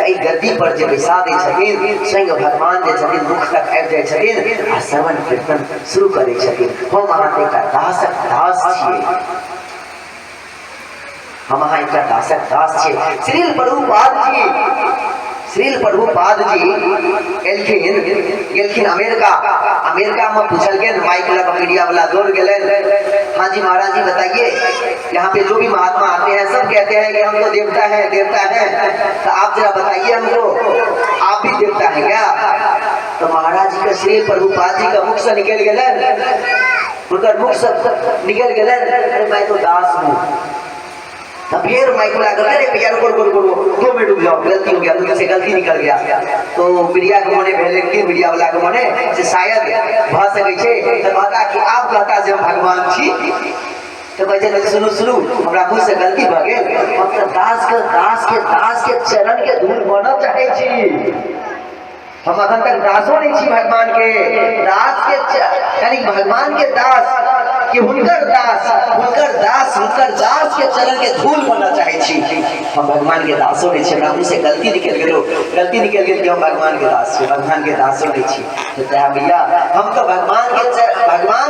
एहि गद्दी पर जे बैसा दै छथिन, स्वयं भगवान जे छथिन मुख तक आबि जाय छथिन आ श्रवण कीर्तन शुरू करे छथिन। हम अहाँ एकटा दासक दास छियै, हम अहाँ एकटा दासक दास छियै। श्रील प्रभुपाद जी गेलखिन अमेरिका में पूछल गेल, माइक लगा मीडिया वाला दौड़ गए। हाँ जी महाराज जी बताइए, यहाँ पे जो भी महात्मा आते हैं सब कहते हैं कि हम तो देवता है, तो आप जरा बताइए हमको, आप भी देवता है क्या? तो महाराज जी का श्री प्रभुपाद जी का मुख से निकल गए, उनका मुख से निकल गए, अरे मैं तो दास हूँ। तब फिर माइक लगा कर, अरे भैया रुको 2 मिनट रुक जाओ, गलती हो गया, मुझसे गलती निकल गया। तो मीडिया के मने भेले कि मीडिया वाला के मने से शायद भ सकै छै त कहता कि आप कहता जे हम भगवान छी, तो कहै छै सुनू हमरा मुंह से गलती भ गेल, हम त दास के चरण के धूल बनब चाहै छी। हम अखन तक दासो नहीं छी भगवान के, दास के यानी भगवान के दास कि हुनकर दास के चरण के धूल बनना चाहे छी। हम भगवान के दासो नहीं छी, हमरा मुंह से गलती निकल गेल कि हम भगवान के दास छी, भगवान के दासो नहीं छी। तो त्या भैया हम तो भगवान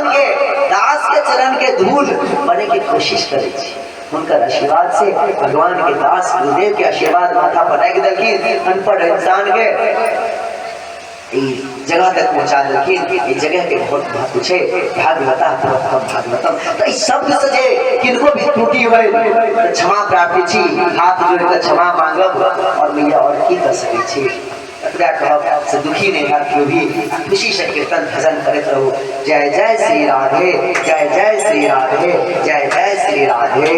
के दास के चरण के धूल बने की कोशिश करे छी। उनकर आशीर्वाद से भगवान के दास गुरुदेव के आशीर्वाद माथा पर रख दलखिन, अनपढ़ इंसान के जगह तक पहुंचा दलखिन। जगह के बहुत महत्व छै, भागवता प्रोक्तम भागवतम। तो इस शब्द से जे किनको भी त्रुटि होय तो क्षमा प्रार्थी छी, हाथ जोड़ कर क्षमा मांगब और मैया और की कर सकै छी। कहब से दुखी नहीं हर क्यों भी खुशी से कीर्तन भजन करते रहो। जय जय श्री राधे, जय जय श्री राधे, जय जय श्री राधे।